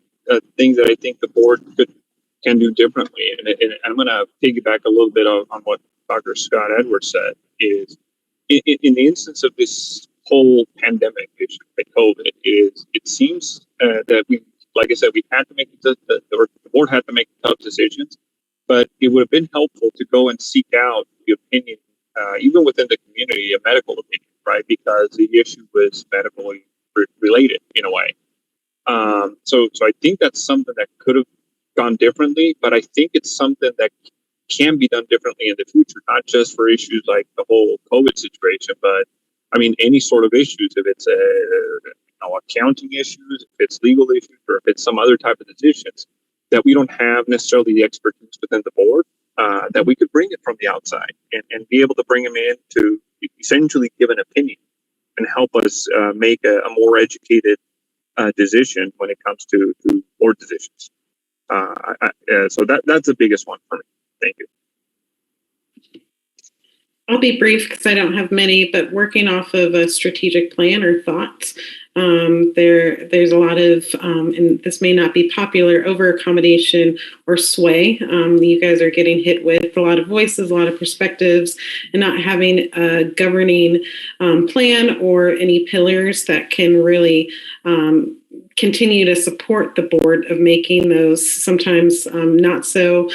things that I think the board can do differently, and I'm going to piggyback a little bit on what Dr. Scott Edwards said, is in the instance of this whole pandemic issue, like COVID, it seems that we, like I said, we had to make the board had to make tough decisions, but it would have been helpful to go and seek out the opinion, even within the community, a medical opinion, right? Because the issue was medically related in a way. So I think that's something that could have gone differently, but I think it's something that can be done differently in the future, not just for issues like the whole COVID situation, but I mean, any sort of issues, if it's accounting issues, if it's legal issues, or if it's some other type of decisions that we don't have necessarily the expertise within the board, that we could bring it from the outside and be able to bring them in to essentially give an opinion and help us make a more educated decision when it comes to board decisions. So that's the biggest one for me. Thank you. I'll be brief because I don't have many, but working off of a strategic plan or thoughts, there's a lot of, and this may not be popular, over accommodation or sway. You guys are getting hit with a lot of voices, a lot of perspectives, and not having a governing plan or any pillars that can really continue to support the board of making those sometimes not so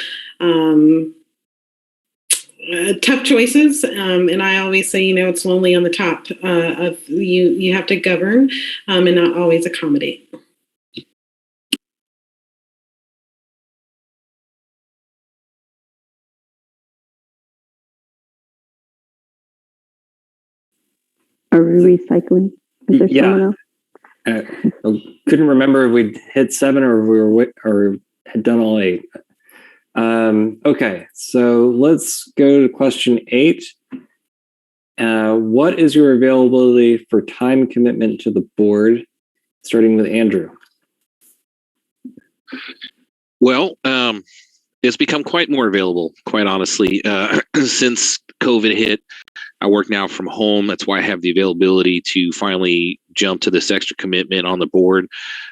tough choices, and I always say, it's lonely on the top of you have to govern and not always accommodate. Are we recycling? Is there Yeah. someone else? I couldn't remember if we'd hit 7 or if we were or had done all 8. Okay, so let's go to question 8. What is your availability for time commitment to the board? Starting with Andrew. Well, it's become quite more available, quite honestly, since COVID hit. I work now from home. That's why I have the availability to finally jump to this extra commitment on the board.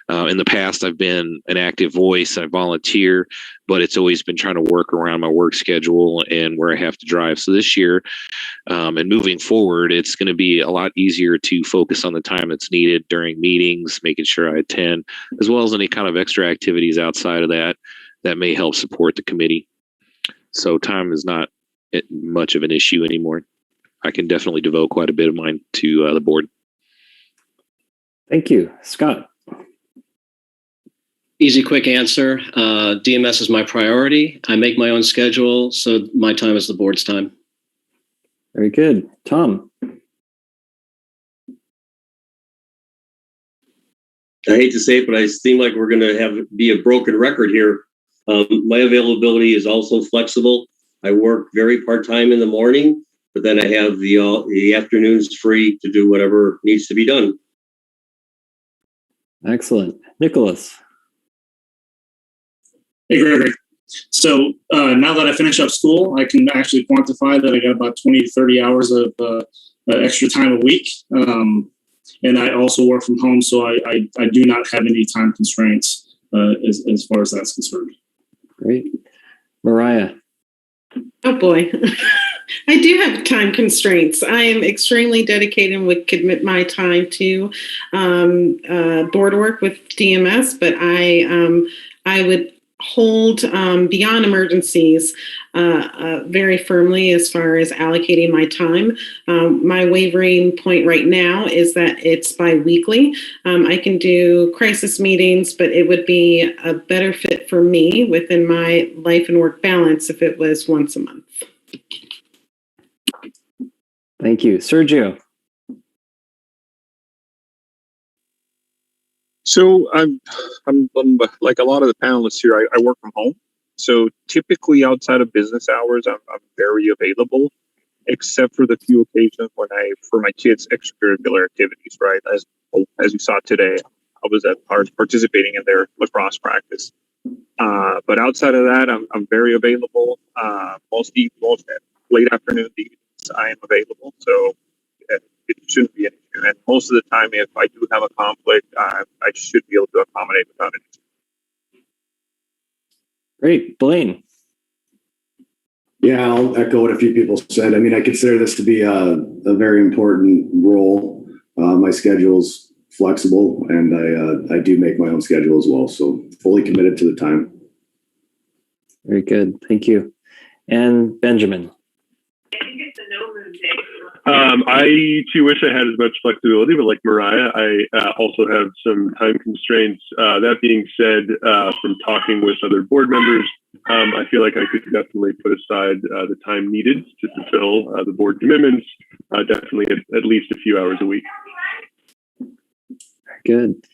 In the past, I've been an active voice. I volunteer, but it's always been trying to work around my work schedule and where I have to drive. So this year and moving forward, it's going to be a lot easier to focus on the time that's needed during meetings, making sure I attend, as well as any kind of extra activities outside of that that may help support the committee. So time is not much of an issue anymore. I can definitely devote quite a bit of mine to the board. Thank you. Scott. Easy, quick answer. DMS is my priority. I make my own schedule, so my time is the board's time. Very good. Tom. I hate to say it, but I seem like we're going to be a broken record here. My availability is also flexible. I work very part-time in the morning, but then I have the afternoons free to do whatever needs to be done. Excellent. Nicholas. Hey, Gregory. So now that I finish up school, I can actually quantify that I got about 20 to 30 hours of extra time a week. And I also work from home, so I do not have any time constraints as far as that's concerned. Great. Mariah. Oh boy. I do have time constraints. I am extremely dedicated and would commit my time to board work with DMS, but I would hold beyond emergencies very firmly as far as allocating my time. My wavering point right now is that it's bi-weekly. I can do crisis meetings, but it would be a better fit for me within my life and work balance if it was once a month. Thank you. Sergio. So I'm like a lot of the panelists here. I work from home, so typically outside of business hours, I'm very available, except for the few occasions when for my kids' extracurricular activities. Right, as you saw today, I was participating in their lacrosse practice. But outside of that, I'm very available. Most late afternoon evenings, I am available. So it shouldn't be an issue. And most of the time, if I do have a conflict, I should be able to accommodate without it. Great. Blaine. Yeah, I'll echo what a few people said. I mean, I consider this to be a very important role. My schedule's flexible, and I do make my own schedule as well. So fully committed to the time. Very good. Thank you. And Benjamin. I too wish I had as much flexibility, but like Mariah, I also have some time constraints. That being said, from talking with other board members, I feel like I could definitely put aside the time needed to fulfill the board commitments, definitely at least a few hours a week. Good.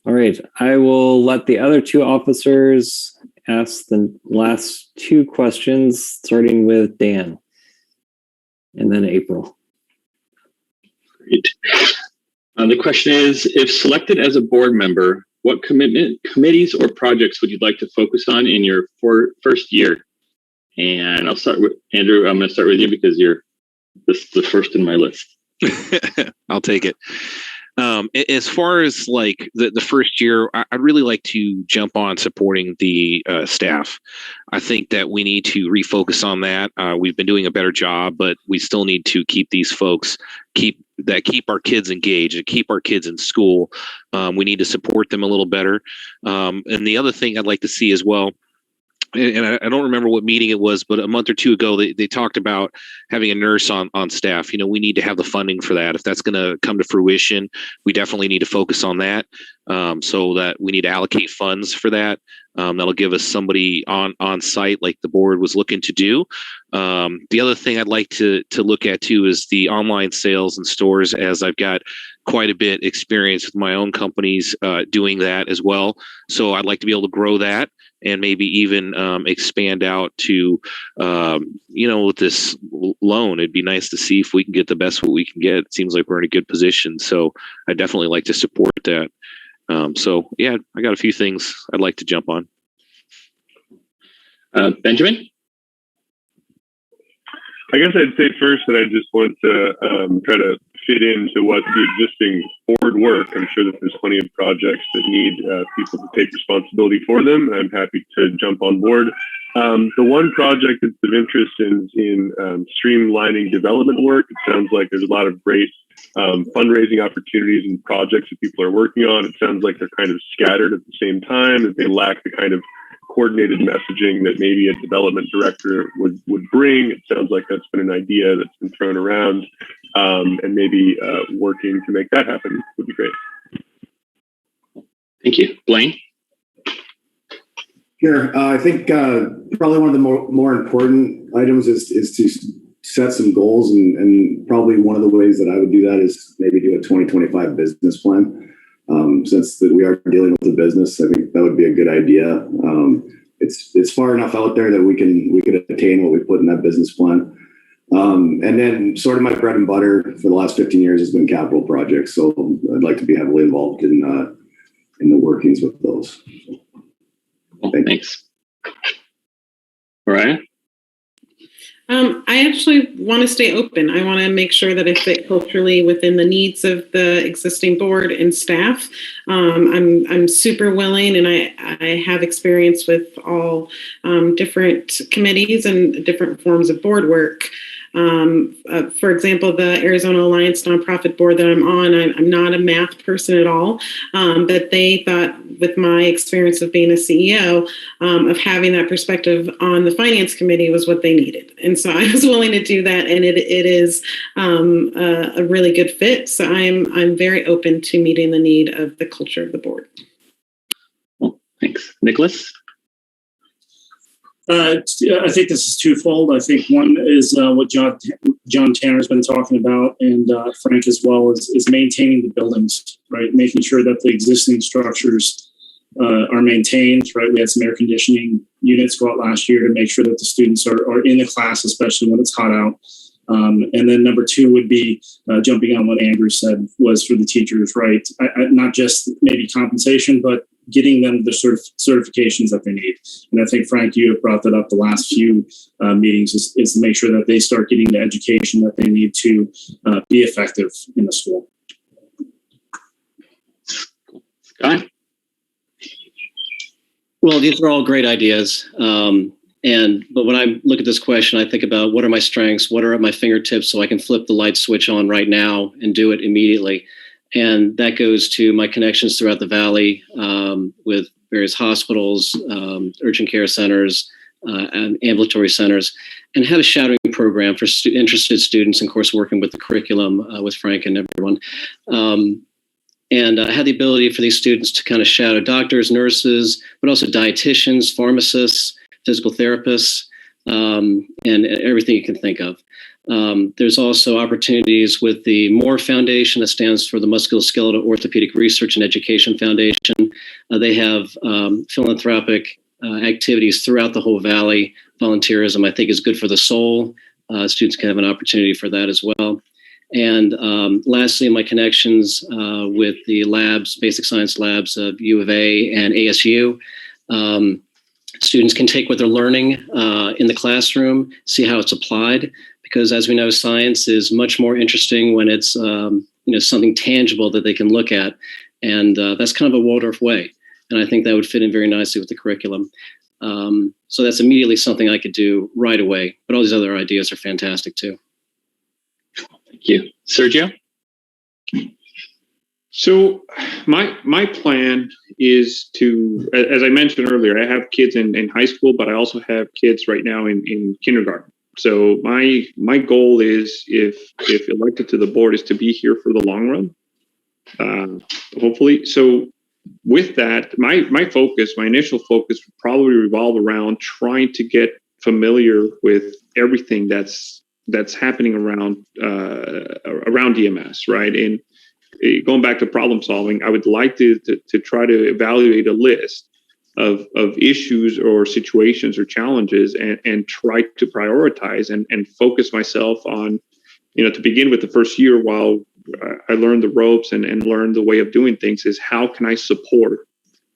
All right. I will let the other two officers ask the last two questions, starting with Dan and then April. Great. The question is, if selected as a board member, what committees or projects would you like to focus on in your first year? And I'll start with Andrew. I'm going to start with you because you're the first in my list. I'll take it. As far as like the first year, I'd really like to jump on supporting the staff. I think that we need to refocus on that. We've been doing a better job, but we still need to keep these folks, keep our kids engaged and keep our kids in school. We need to support them a little better. And the other thing I'd like to see as well and I don't remember what meeting it was, but a month or two ago, they talked about having a nurse on staff. You know, we need to have the funding for that. If that's going to come to fruition, we definitely need to focus on that. So that we need to allocate funds for that. That'll give us somebody on site like the board was looking to do. The other thing I'd like to look at too is the online sales and stores, as I've got quite a bit experience with my own companies doing that as well. So I'd like to be able to grow that and maybe even expand out to, with this loan. It'd be nice to see if we can get the best what we can get. It seems like we're in a good position. So I'd definitely like to support that. So yeah, I got a few things I'd like to jump on. Benjamin? I guess I'd say first that I just want to try to fit into what the existing board work. I'm sure that there's plenty of projects that need people to take responsibility for them. I'm happy to jump on board. The one project that's of interest in streamlining development work. It sounds like there's a lot of great fundraising opportunities and projects that people are working on. It sounds like they're kind of scattered at the same time, that they lack the kind of coordinated messaging that maybe a development director would bring. It sounds like that's been an idea that's been thrown around, and maybe working to make that happen would be great. Thank you. Blaine? Sure. I think probably one of the more important items is to set some goals, and probably one of the ways that I would do that is maybe do a 2025 business plan. Since that we are dealing with a business, I think that would be a good idea. It's far enough out there that we could attain what we put in that business plan. And then sort of my bread and butter for the last 15 years has been capital projects. So I'd like to be heavily involved in the workings with those. Thanks. Mariah? I actually want to stay open. I want to make sure that I fit culturally within the needs of the existing board and staff. I'm super willing, and I have experience with all different committees and different forms of board work. For example, the Arizona Alliance nonprofit board that I'm on, I'm not a math person at all, but they thought, with my experience of being a CEO, of having that perspective on the finance committee was what they needed. And so I was willing to do that, and it is a really good fit. So I'm very open to meeting the need of the culture of the board. Well, thanks. Nicholas? I think this is twofold. I think one is what John Tanner's been talking about, and Frank as well, is maintaining the buildings, right? Making sure that the existing structures are maintained, right? We had some air conditioning units go out last year to make sure that the students are in the class, especially when it's hot out. And then number two would be jumping on what Andrew said, was for the teachers, right? Not just maybe compensation, but getting them the sort of certifications that they need. And I think, Frank, you have brought that up the last few meetings, is to make sure that they start getting the education that they need to be effective in the school. Scott? Well, these are all great ideas. But when I look at this question, I think about what are my strengths, what are at my fingertips, so I can flip the light switch on right now and do it immediately. And that goes to my connections throughout the Valley with various hospitals, urgent care centers, and ambulatory centers, and have a shadowing program for interested students, and of course, working with the curriculum with Frank and everyone. And I had the ability for these students to kind of shadow doctors, nurses, but also dietitians, pharmacists, physical therapists, and everything you can think of. There's also opportunities with the MORE Foundation, that stands for the Musculoskeletal Orthopedic Research and Education Foundation. They have philanthropic activities throughout the whole Valley. Volunteerism, I think, is good for the soul. Students can have an opportunity for that as well. And lastly, my connections with the labs, basic science labs of U of A and ASU. Students can take what they're learning in the classroom, see how it's applied, because as we know, science is much more interesting when it's something tangible that they can look at, and that's kind of a Waldorf way, and I think that would fit in very nicely with the curriculum. So that's immediately something I could do right away, but all these other ideas are fantastic too. Thank you. Sergio? So my plan is to, as I mentioned earlier, I have kids in high school, but I also have kids right now in kindergarten. So my goal is, if elected to the board, is to be here for the long run, hopefully. So with that, my initial focus would probably revolve around trying to get familiar with everything that's happening around DMS, right? And going back to problem solving, I would like to try to evaluate a list of issues or situations or challenges and try to prioritize and focus myself on, to begin with the first year while I learn the ropes and learn the way of doing things, is how can I support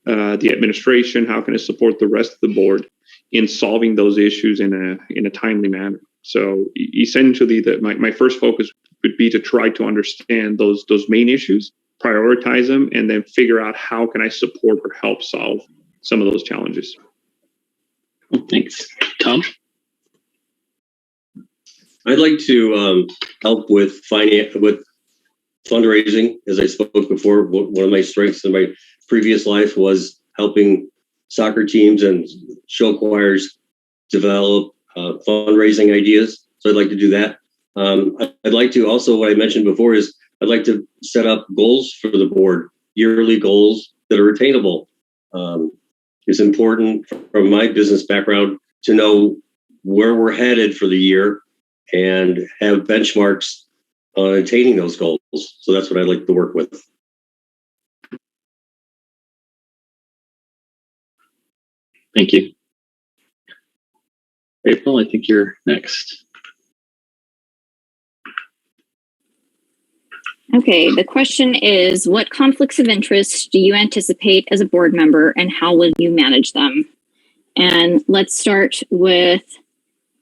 the administration? How can I support the rest of the board in solving those issues in a timely manner? So essentially, my first focus would be to try to understand those main issues, prioritize them, and then figure out how can I support or help solve some of those challenges. Well, thanks. Tom? I'd like to help with fundraising. As I spoke before, one of my strengths in my previous life was helping soccer teams and show choirs develop fundraising ideas. So I'd like to do that. I'd like to also, what I mentioned before is I'd like to set up goals for the board, yearly goals that are attainable. It's important from my business background to know where we're headed for the year and have benchmarks on attaining those goals. So that's what I'd like to work with. Thank you. April, I think you're next. Okay, the question is, what conflicts of interest do you anticipate as a board member and how will you manage them? And let's start with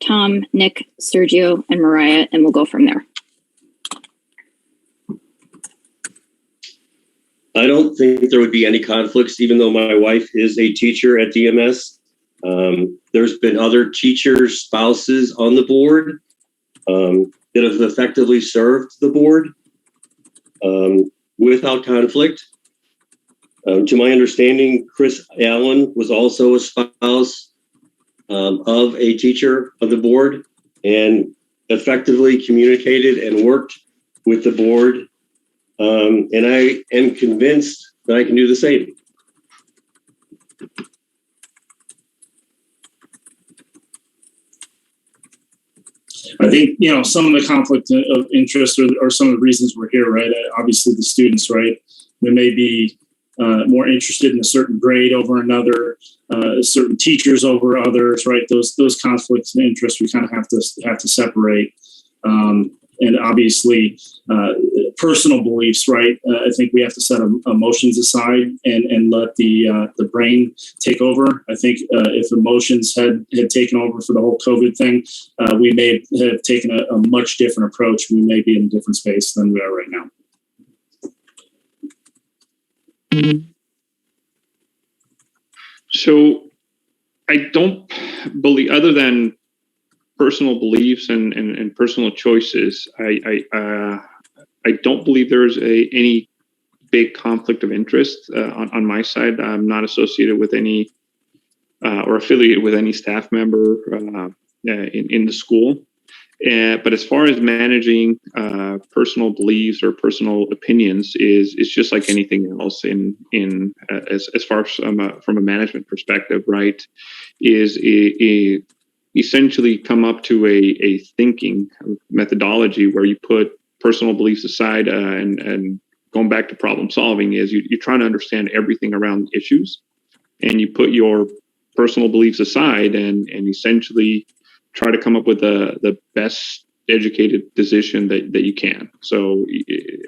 Tom, Nick, Sergio, and Mariah, and we'll go from there. I don't think there would be any conflicts, even though my wife is a teacher at DMS. There's been other teachers' spouses on the board that have effectively served the board without conflict. To my understanding, Chris Allen was also a spouse of a teacher of the board and effectively communicated and worked with the board. And I am convinced that I can do the same. I think, some of the conflict of interest or some of the reasons we're here, right? Obviously the students, right? They may be more interested in a certain grade over another, certain teachers over others, right? Those conflicts of interest we kind of have to separate. And obviously, personal beliefs, right? I think we have to set emotions aside and let the brain take over. I think if emotions had taken over for the whole COVID thing, we may have taken a much different approach. We may be in a different space than we are right now. So I don't believe, other than personal beliefs and personal choices, I don't believe there's any big conflict of interest on my side. I'm not associated with any or affiliated with any staff member in the school. But as far as managing personal beliefs or personal opinions, it's just like anything else as far as from a management perspective, right? Is essentially come up to a thinking methodology where you put personal beliefs aside and going back to problem solving is you're trying to understand everything around issues, and you put your personal beliefs aside and essentially try to come up with the best educated decision that you can. So,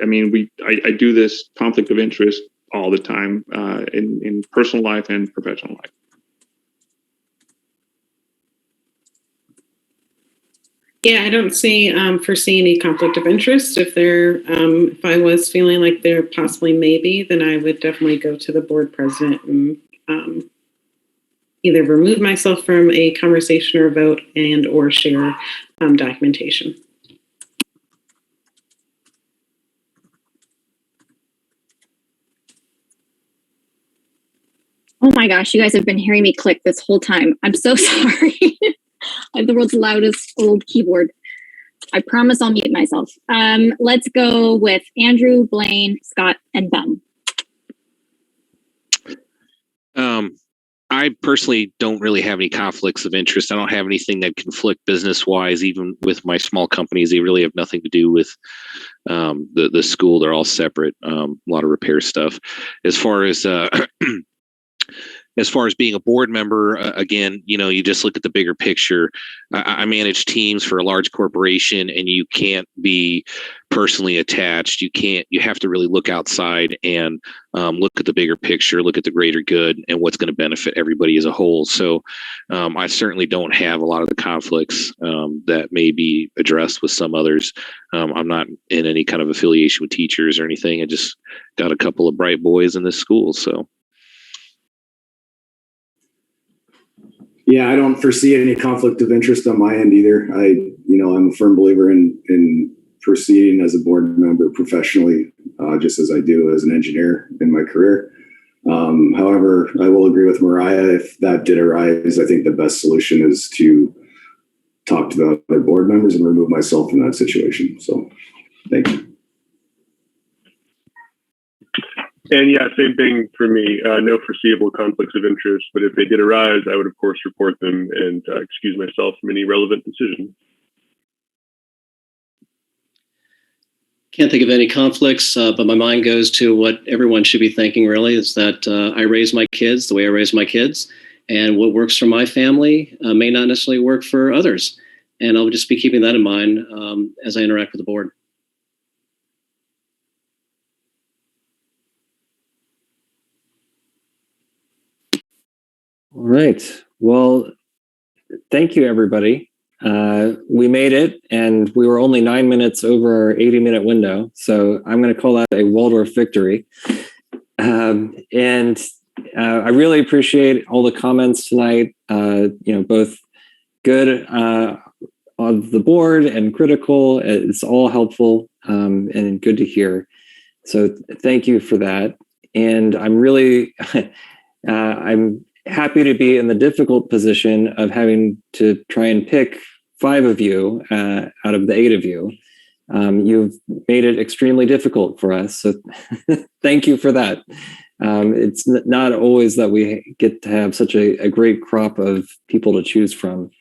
I mean, I do this conflict of interest all the time in personal life and professional life. Yeah, I don't foresee any conflict of interest. If I was feeling like there possibly may be, then I would definitely go to the board president and either remove myself from a conversation or vote and or share documentation. Oh my gosh, you guys have been hearing me click this whole time. I'm so sorry. I have the world's loudest old keyboard. I promise I'll mute myself. Let's go with Andrew, Blaine, Scott, and Ben. I personally don't really have any conflicts of interest. I don't have anything that conflict business wise, even with my small companies. They really have nothing to do with the school. They're all separate. A lot of repair stuff. As far as being a board member, again, you just look at the bigger picture. I manage teams for a large corporation, and you can't be personally attached. You have to really look outside and look at the bigger picture, look at the greater good and what's going to benefit everybody as a whole. So I certainly don't have a lot of the conflicts that may be addressed with some others. I'm not in any kind of affiliation with teachers or anything. I just got a couple of bright boys in this school. So. Yeah, I don't foresee any conflict of interest on my end either. I'm a firm believer in proceeding as a board member professionally, just as I do as an engineer in my career. However, I will agree with Mariah. If that did arise, I think the best solution is to talk to the other board members and remove myself from that situation. So, thank you. And yeah, same thing for me. No foreseeable conflicts of interest, but if they did arise, I would of course report them and excuse myself from any relevant decision. Can't think of any conflicts, but my mind goes to what everyone should be thinking really is that I raise my kids the way I raise my kids, and what works for my family may not necessarily work for others. And I'll just be keeping that in mind as I interact with the board. All right. Well, thank you, everybody. We made it, and we were only 9 minutes over our 80-minute window. So I'm going to call that a Waldorf victory. And I really appreciate all the comments tonight. Both good of the board and critical. It's all helpful and good to hear. So thank you for that. And I'm really, I'm happy to be in the difficult position of having to try and pick 5 of you out of the 8 of you. You've made it extremely difficult for us. So thank you for that. It's not always that we get to have such a great crop of people to choose from.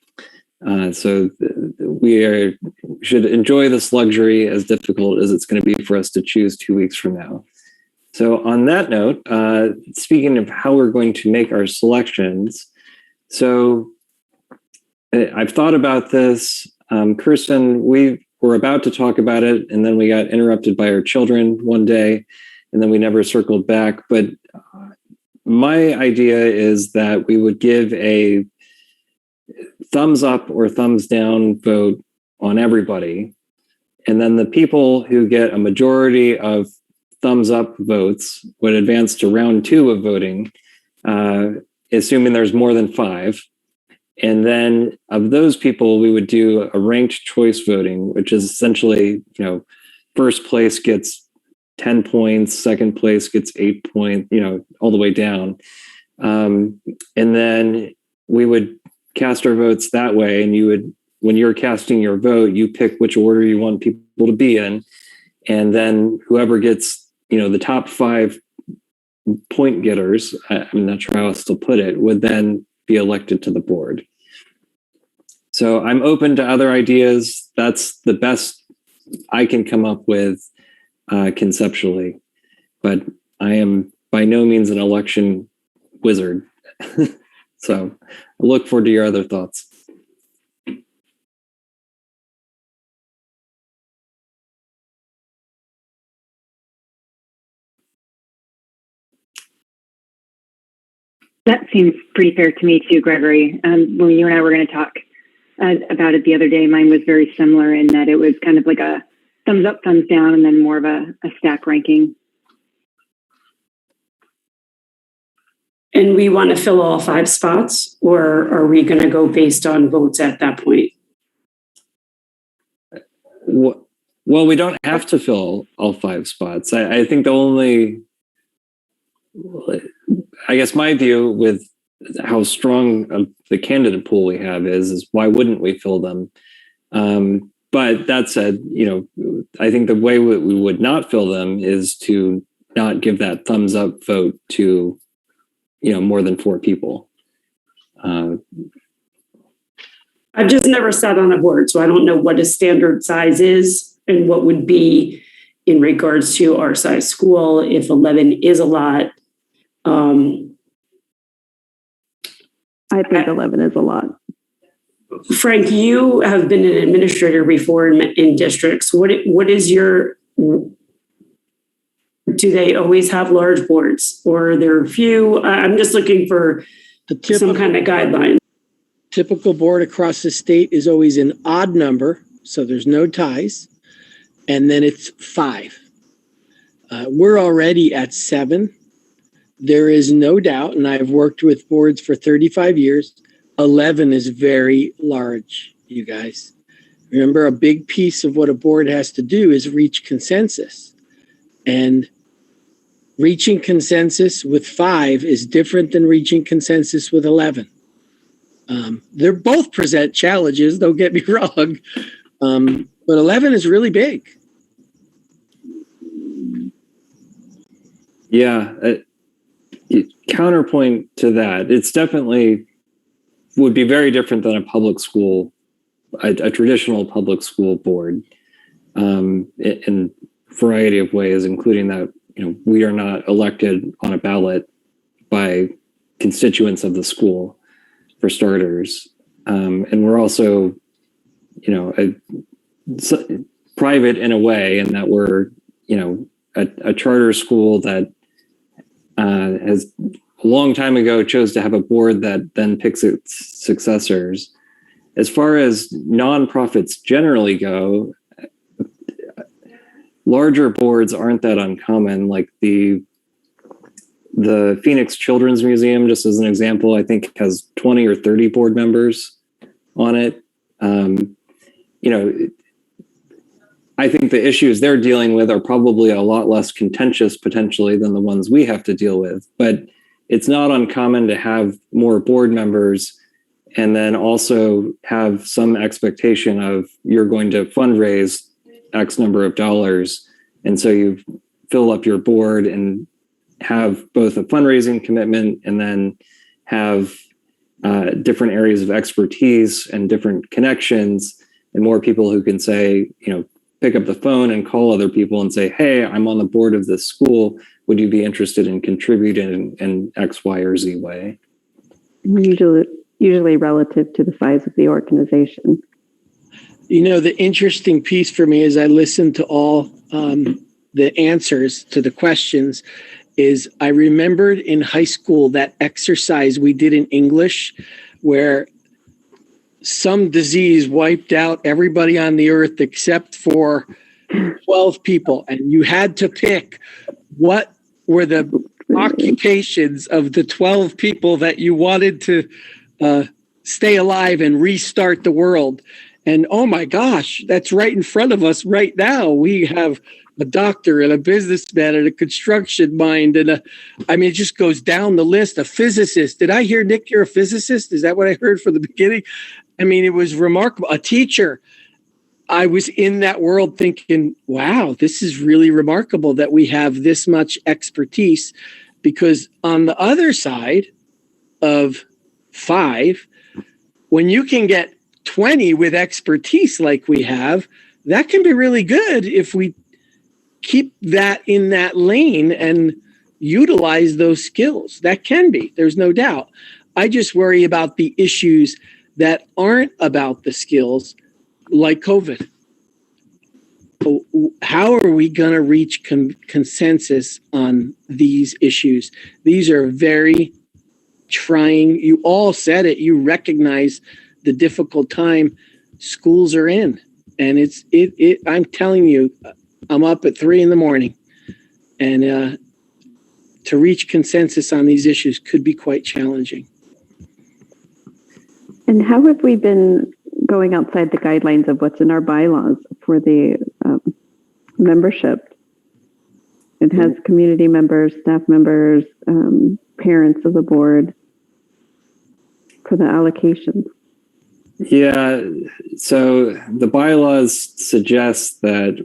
So we should enjoy this luxury, as difficult as it's going to be for us to choose 2 weeks from now. So on that note, speaking of how we're going to make our selections, so I've thought about this. Kirsten, we were about to talk about it, and then we got interrupted by our children one day, and then we never circled back. But my idea is that we would give a thumbs up or thumbs down vote on everybody. And then the people who get a majority of thumbs up votes would advance to round 2 of voting, assuming there's more than 5. And then of those people, we would do a ranked choice voting, which is essentially, first place gets 10 points, second place gets 8 points, all the way down. And then we would cast our votes that way. And you would, when you're casting your vote, you pick which order you want people to be in. And then whoever gets, the top 5 point getters, I'm not sure how else to put it, would then be elected to the board. So I'm open to other ideas. That's the best I can come up with conceptually, but I am by no means an election wizard. So I look forward to your other thoughts. That seems pretty fair to me too, Gregory. When you and I were going to talk about it the other day, mine was very similar in that it was kind of like a thumbs up, thumbs down, and then more of a stack ranking. And we want to fill all 5 spots, or are we going to go based on votes at that point? Well, we don't have to fill all 5 spots. I think I guess my view with how strong of the candidate pool we have is why wouldn't we fill them? But that said, I think the way we would not fill them is to not give that thumbs up vote to, more than 4 people. I've just never sat on a board, so I don't know what a standard size is and what would be in regards to our size school, if 11 is a lot. I think 11 is a lot. Frank, you have been an administrator before in districts. What is your, do they always have large boards, or are there a few? I'm just looking for some kind of guideline. Typical board across the state is always an odd number, so there's no ties, and then it's 5. We're already at 7. There is no doubt, and I've worked with boards for 35 years, 11 is very large, you guys. Remember, a big piece of what a board has to do is reach consensus. And reaching consensus with 5 is different than reaching consensus with 11. They're both present challenges, don't get me wrong, but 11 is really big. Yeah, counterpoint to that, it's definitely would be very different than a public school, a traditional public school board, in a variety of ways, including that, we are not elected on a ballot by constituents of the school, for starters. And we're also, private in a way, in that we're, a charter school that has a long time ago chose to have a board that then picks its successors. As far as nonprofits generally go, larger boards aren't that uncommon. Like the Phoenix Children's Museum, just as an example, I think has 20 or 30 board members on it. I think the issues they're dealing with are probably a lot less contentious potentially than the ones we have to deal with. But it's not uncommon to have more board members and then also have some expectation of you're going to fundraise X number of dollars. And so you fill up your board and have both a fundraising commitment and then have different areas of expertise and different connections and more people who can say, pick up the phone and call other people and say, hey, I'm on the board of this school. Would you be interested in contributing in X, Y, or Z way? Usually relative to the size of the organization. The interesting piece for me as I listened to all the answers to the questions is I remembered in high school that exercise we did in English where some disease wiped out everybody on the earth except for 12 people. And you had to pick what were the occupations of the 12 people that you wanted to stay alive and restart the world. And oh my gosh, that's right in front of us right now. We have a doctor and a businessman and a construction mind and it just goes down the list. A physicist. Did I hear, Nick, you're a physicist? Is that what I heard from the beginning? It was remarkable. A teacher. I was in that world thinking, wow, this is really remarkable that we have this much expertise, because on the other side of 5, when you can get 20 with expertise like we have, that can be really good if we keep that in that lane and utilize those skills. That can be, there's no doubt. I just worry about the issues that aren't about the skills, like COVID. How are we going to reach consensus on these issues? These are very trying. You all said it. You recognize the difficult time schools are in. And I'm telling you, I'm up at 3 a.m. and to reach consensus on these issues could be quite challenging. And how have we been going outside the guidelines of what's in our bylaws for the membership? It has community members, staff members, parents of the board for the allocations? Yeah, so the bylaws suggest that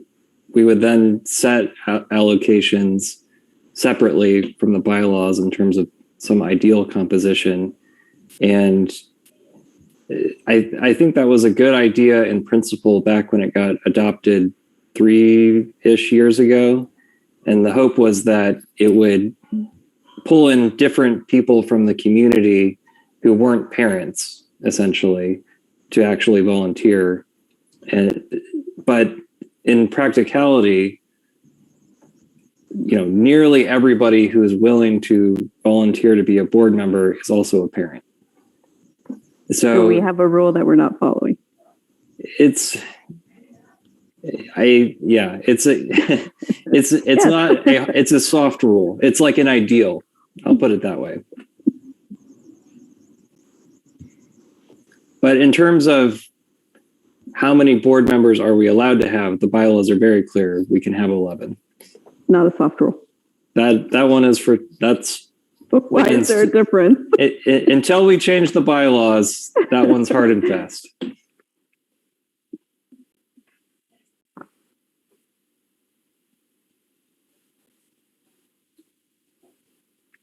we would then set allocations separately from the bylaws in terms of some ideal composition. And I think that was a good idea in principle back when it got adopted 3-ish years ago. And the hope was that it would pull in different people from the community who weren't parents, essentially, to actually volunteer. But in practicality, nearly everybody who is willing to volunteer to be a board member is also a parent. So we have a rule that we're not following. It's a soft rule. It's like an ideal. I'll put it that way. But in terms of how many board members are we allowed to have, the bylaws are very clear. We can have 11. Not a soft rule. That one is for, that's. Why is there a difference? Until we change the bylaws, that one's hard and fast.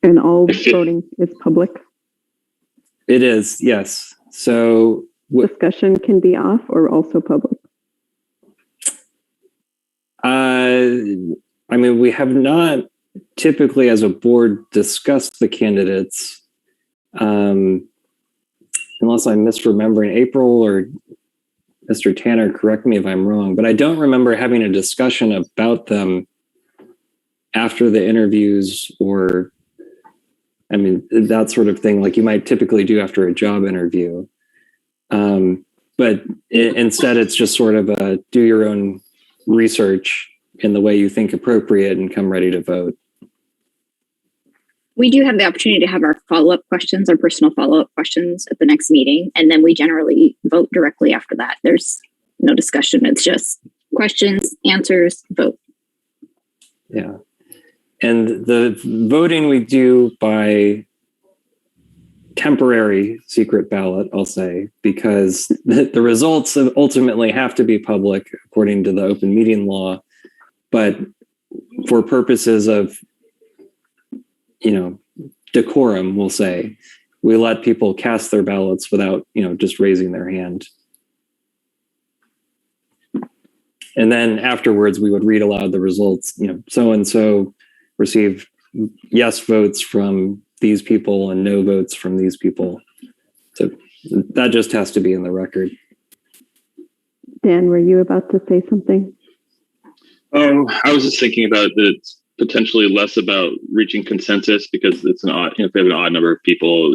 And all voting is public? It is, yes. So discussion can be off or also public? I mean, we have not typically as a board discussed the candidates, unless I'm misremembering. April or Mr. Tanner, correct me if I'm wrong, but I don't remember having a discussion about them after the interviews or, I mean, that sort of thing, like you might typically do after a job interview. But instead, it's just sort of a do your own research in the way you think appropriate and come ready to vote. We do have the opportunity to have our follow-up questions, our personal follow-up questions at the next meeting. And then we generally vote directly after that. There's no discussion. It's just questions, answers, vote. Yeah. And the voting we do by temporary secret ballot, I'll say, because the results ultimately have to be public according to the open meeting law. But for purposes of, decorum, we'll say, we let people cast their ballots without, just raising their hand. And then afterwards, we would read aloud the results, so-and-so received yes votes from these people and no votes from these people. So that just has to be in the record. Dan, were you about to say something? Oh, I was just thinking about that it's potentially less about reaching consensus because it's an odd, if we have an odd number of people,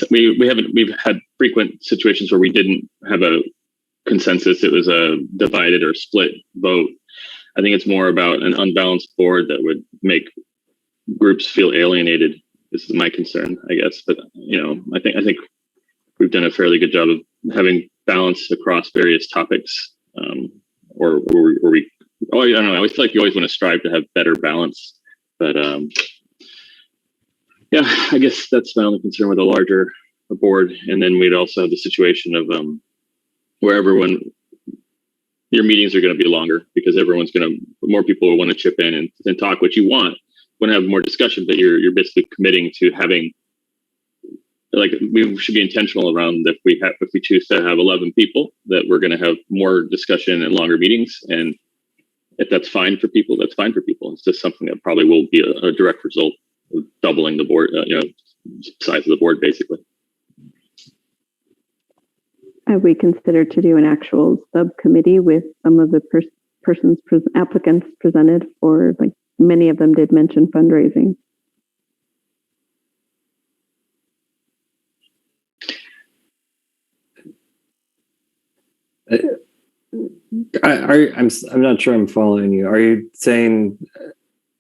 we've had frequent situations where we didn't have a consensus. It was a divided or split vote. I think it's more about an unbalanced board that would make groups feel alienated. This is my concern, I guess. But I think we've done a fairly good job of having balance across various topics. I don't know. I always feel like you always want to strive to have better balance. But I guess that's my only concern with a larger board. And then we'd also have the situation of where your meetings are going to be longer because more people will want to chip in and talk what you want to have more discussion, but you're basically committing to having, like, we should be intentional around if we choose to have 11 people, that we're going to have more discussion and longer meetings. And if that's fine for people, that's fine for people. It's just something that probably will be a direct result of doubling the board, size of the board, basically. Have we considered to do an actual subcommittee with some of the applicants presented, or like many of them did mention fundraising? I'm not sure I'm following you. Are you saying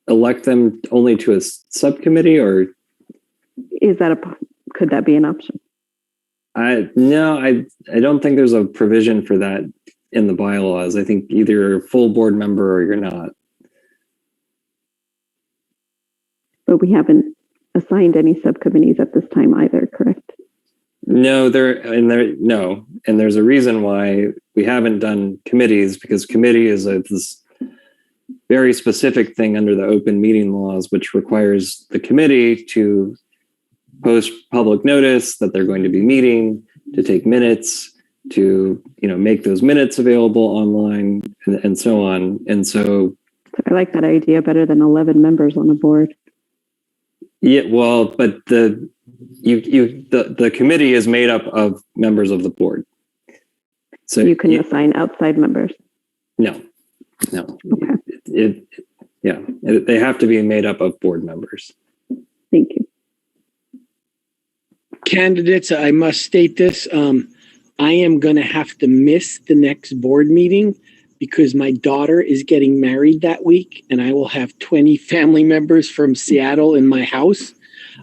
elect them only to a subcommittee, or could that be an option? No, I don't think there's a provision for that in the bylaws. I think either you're a full board member or you're not. But we haven't assigned any subcommittees at this time either, correct? No, and there's a reason why we haven't done committees, because committee is this very specific thing under the open meeting laws, which requires the committee to post public notice that they're going to be meeting, to take minutes, to make those minutes available online, and so on. And so I like that idea better than 11 members on a board. Yeah, well, but the committee is made up of members of the board. So you can assign outside members. No. Okay. They have to be made up of board members. Thank you. Candidates, I must state this. I am going to have to miss the next board meeting because my daughter is getting married that week, and I will have 20 family members from Seattle in my house.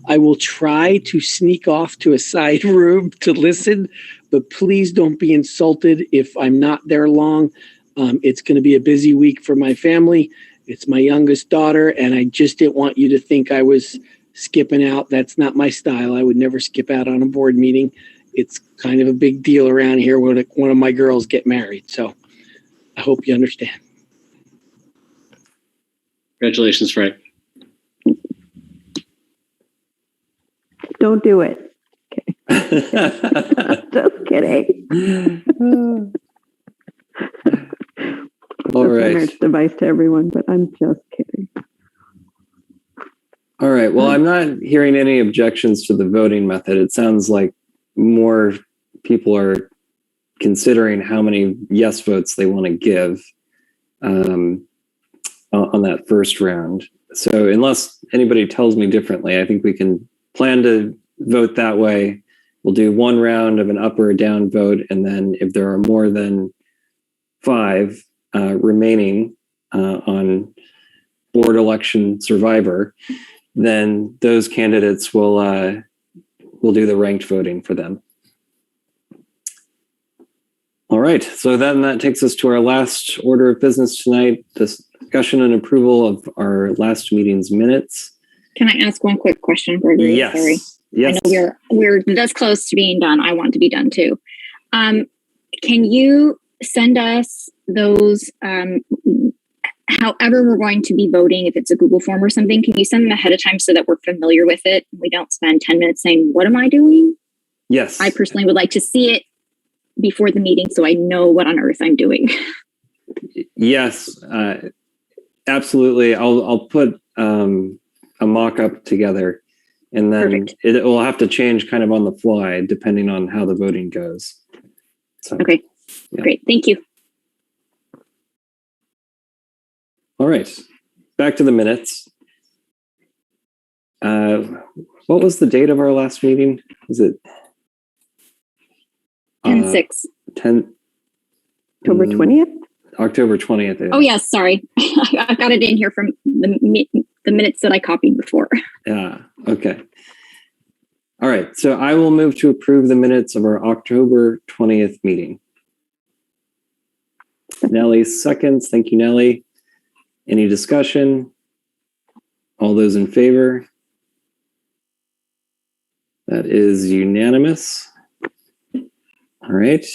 I will try to sneak off to a side room to listen, but please don't be insulted if I'm not there long. It's going to be a busy week for my family. It's my youngest daughter, and I just didn't want you to think I was skipping out. That's not my style. I would never skip out on a board meeting. It's kind of a big deal around here when one of my girls get married. So I hope you understand. Congratulations, Frank. Don't do it. Okay. Just kidding. All That's right. a nurse device to everyone, but I'm just kidding. All right. Well, I'm not hearing any objections to the voting method. It sounds like more people are considering how many yes votes they want to give on that first round. So unless anybody tells me differently, I think we can plan to vote that way. We'll do one round of an up or a down vote. And then if there are more than 5 remaining on board election survivor, then those candidates will do the ranked voting for them. All right, so then that takes us to our last order of business tonight, discussion and approval of our last meeting's minutes. Can I ask one quick question, Gregory? Yes. Sorry. Yes. I know we're this close to being done. I want to be done too. Can you send us those, however we're going to be voting, if it's a Google form or something, can you send them ahead of time so that we're familiar with it? We don't spend 10 minutes saying, what am I doing? Yes. I personally would like to see it before the meeting so I know what on earth I'm doing. Yes, absolutely. I'll put a mock-up together, and then it will have to change kind of on the fly depending on how the voting goes. So, okay, yeah. Great. Thank you. All right, back to the minutes. What was the date of our last meeting? Was it 10/6. October 20th? October 20th. Oh, yes. Sorry. I got it in here from the minutes that I copied before. Yeah. Okay. All right. So I will move to approve the minutes of our October 20th meeting. Nellie seconds. Thank you, Nellie. Any discussion? All those in favor? That is unanimous. All right.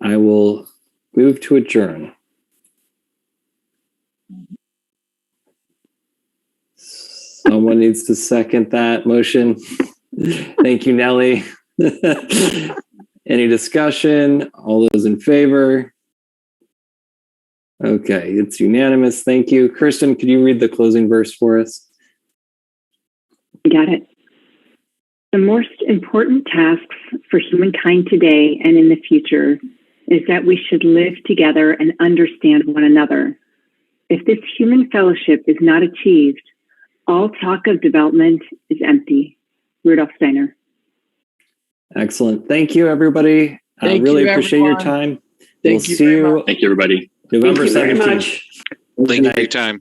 I will move to adjourn. Someone needs to second that motion. Thank you, Nellie. Any discussion? All those in favor? Okay, it's unanimous. Thank you. Kirsten, could you read the closing verse for us? Got it. The most important tasks for humankind today and in the future is that we should live together and understand one another. If this human fellowship is not achieved, all talk of development is empty. Rudolf Steiner. Excellent. Thank you, everybody. I really appreciate your time. We'll see you. Thank you, everybody. November 17th. Thank you for your time.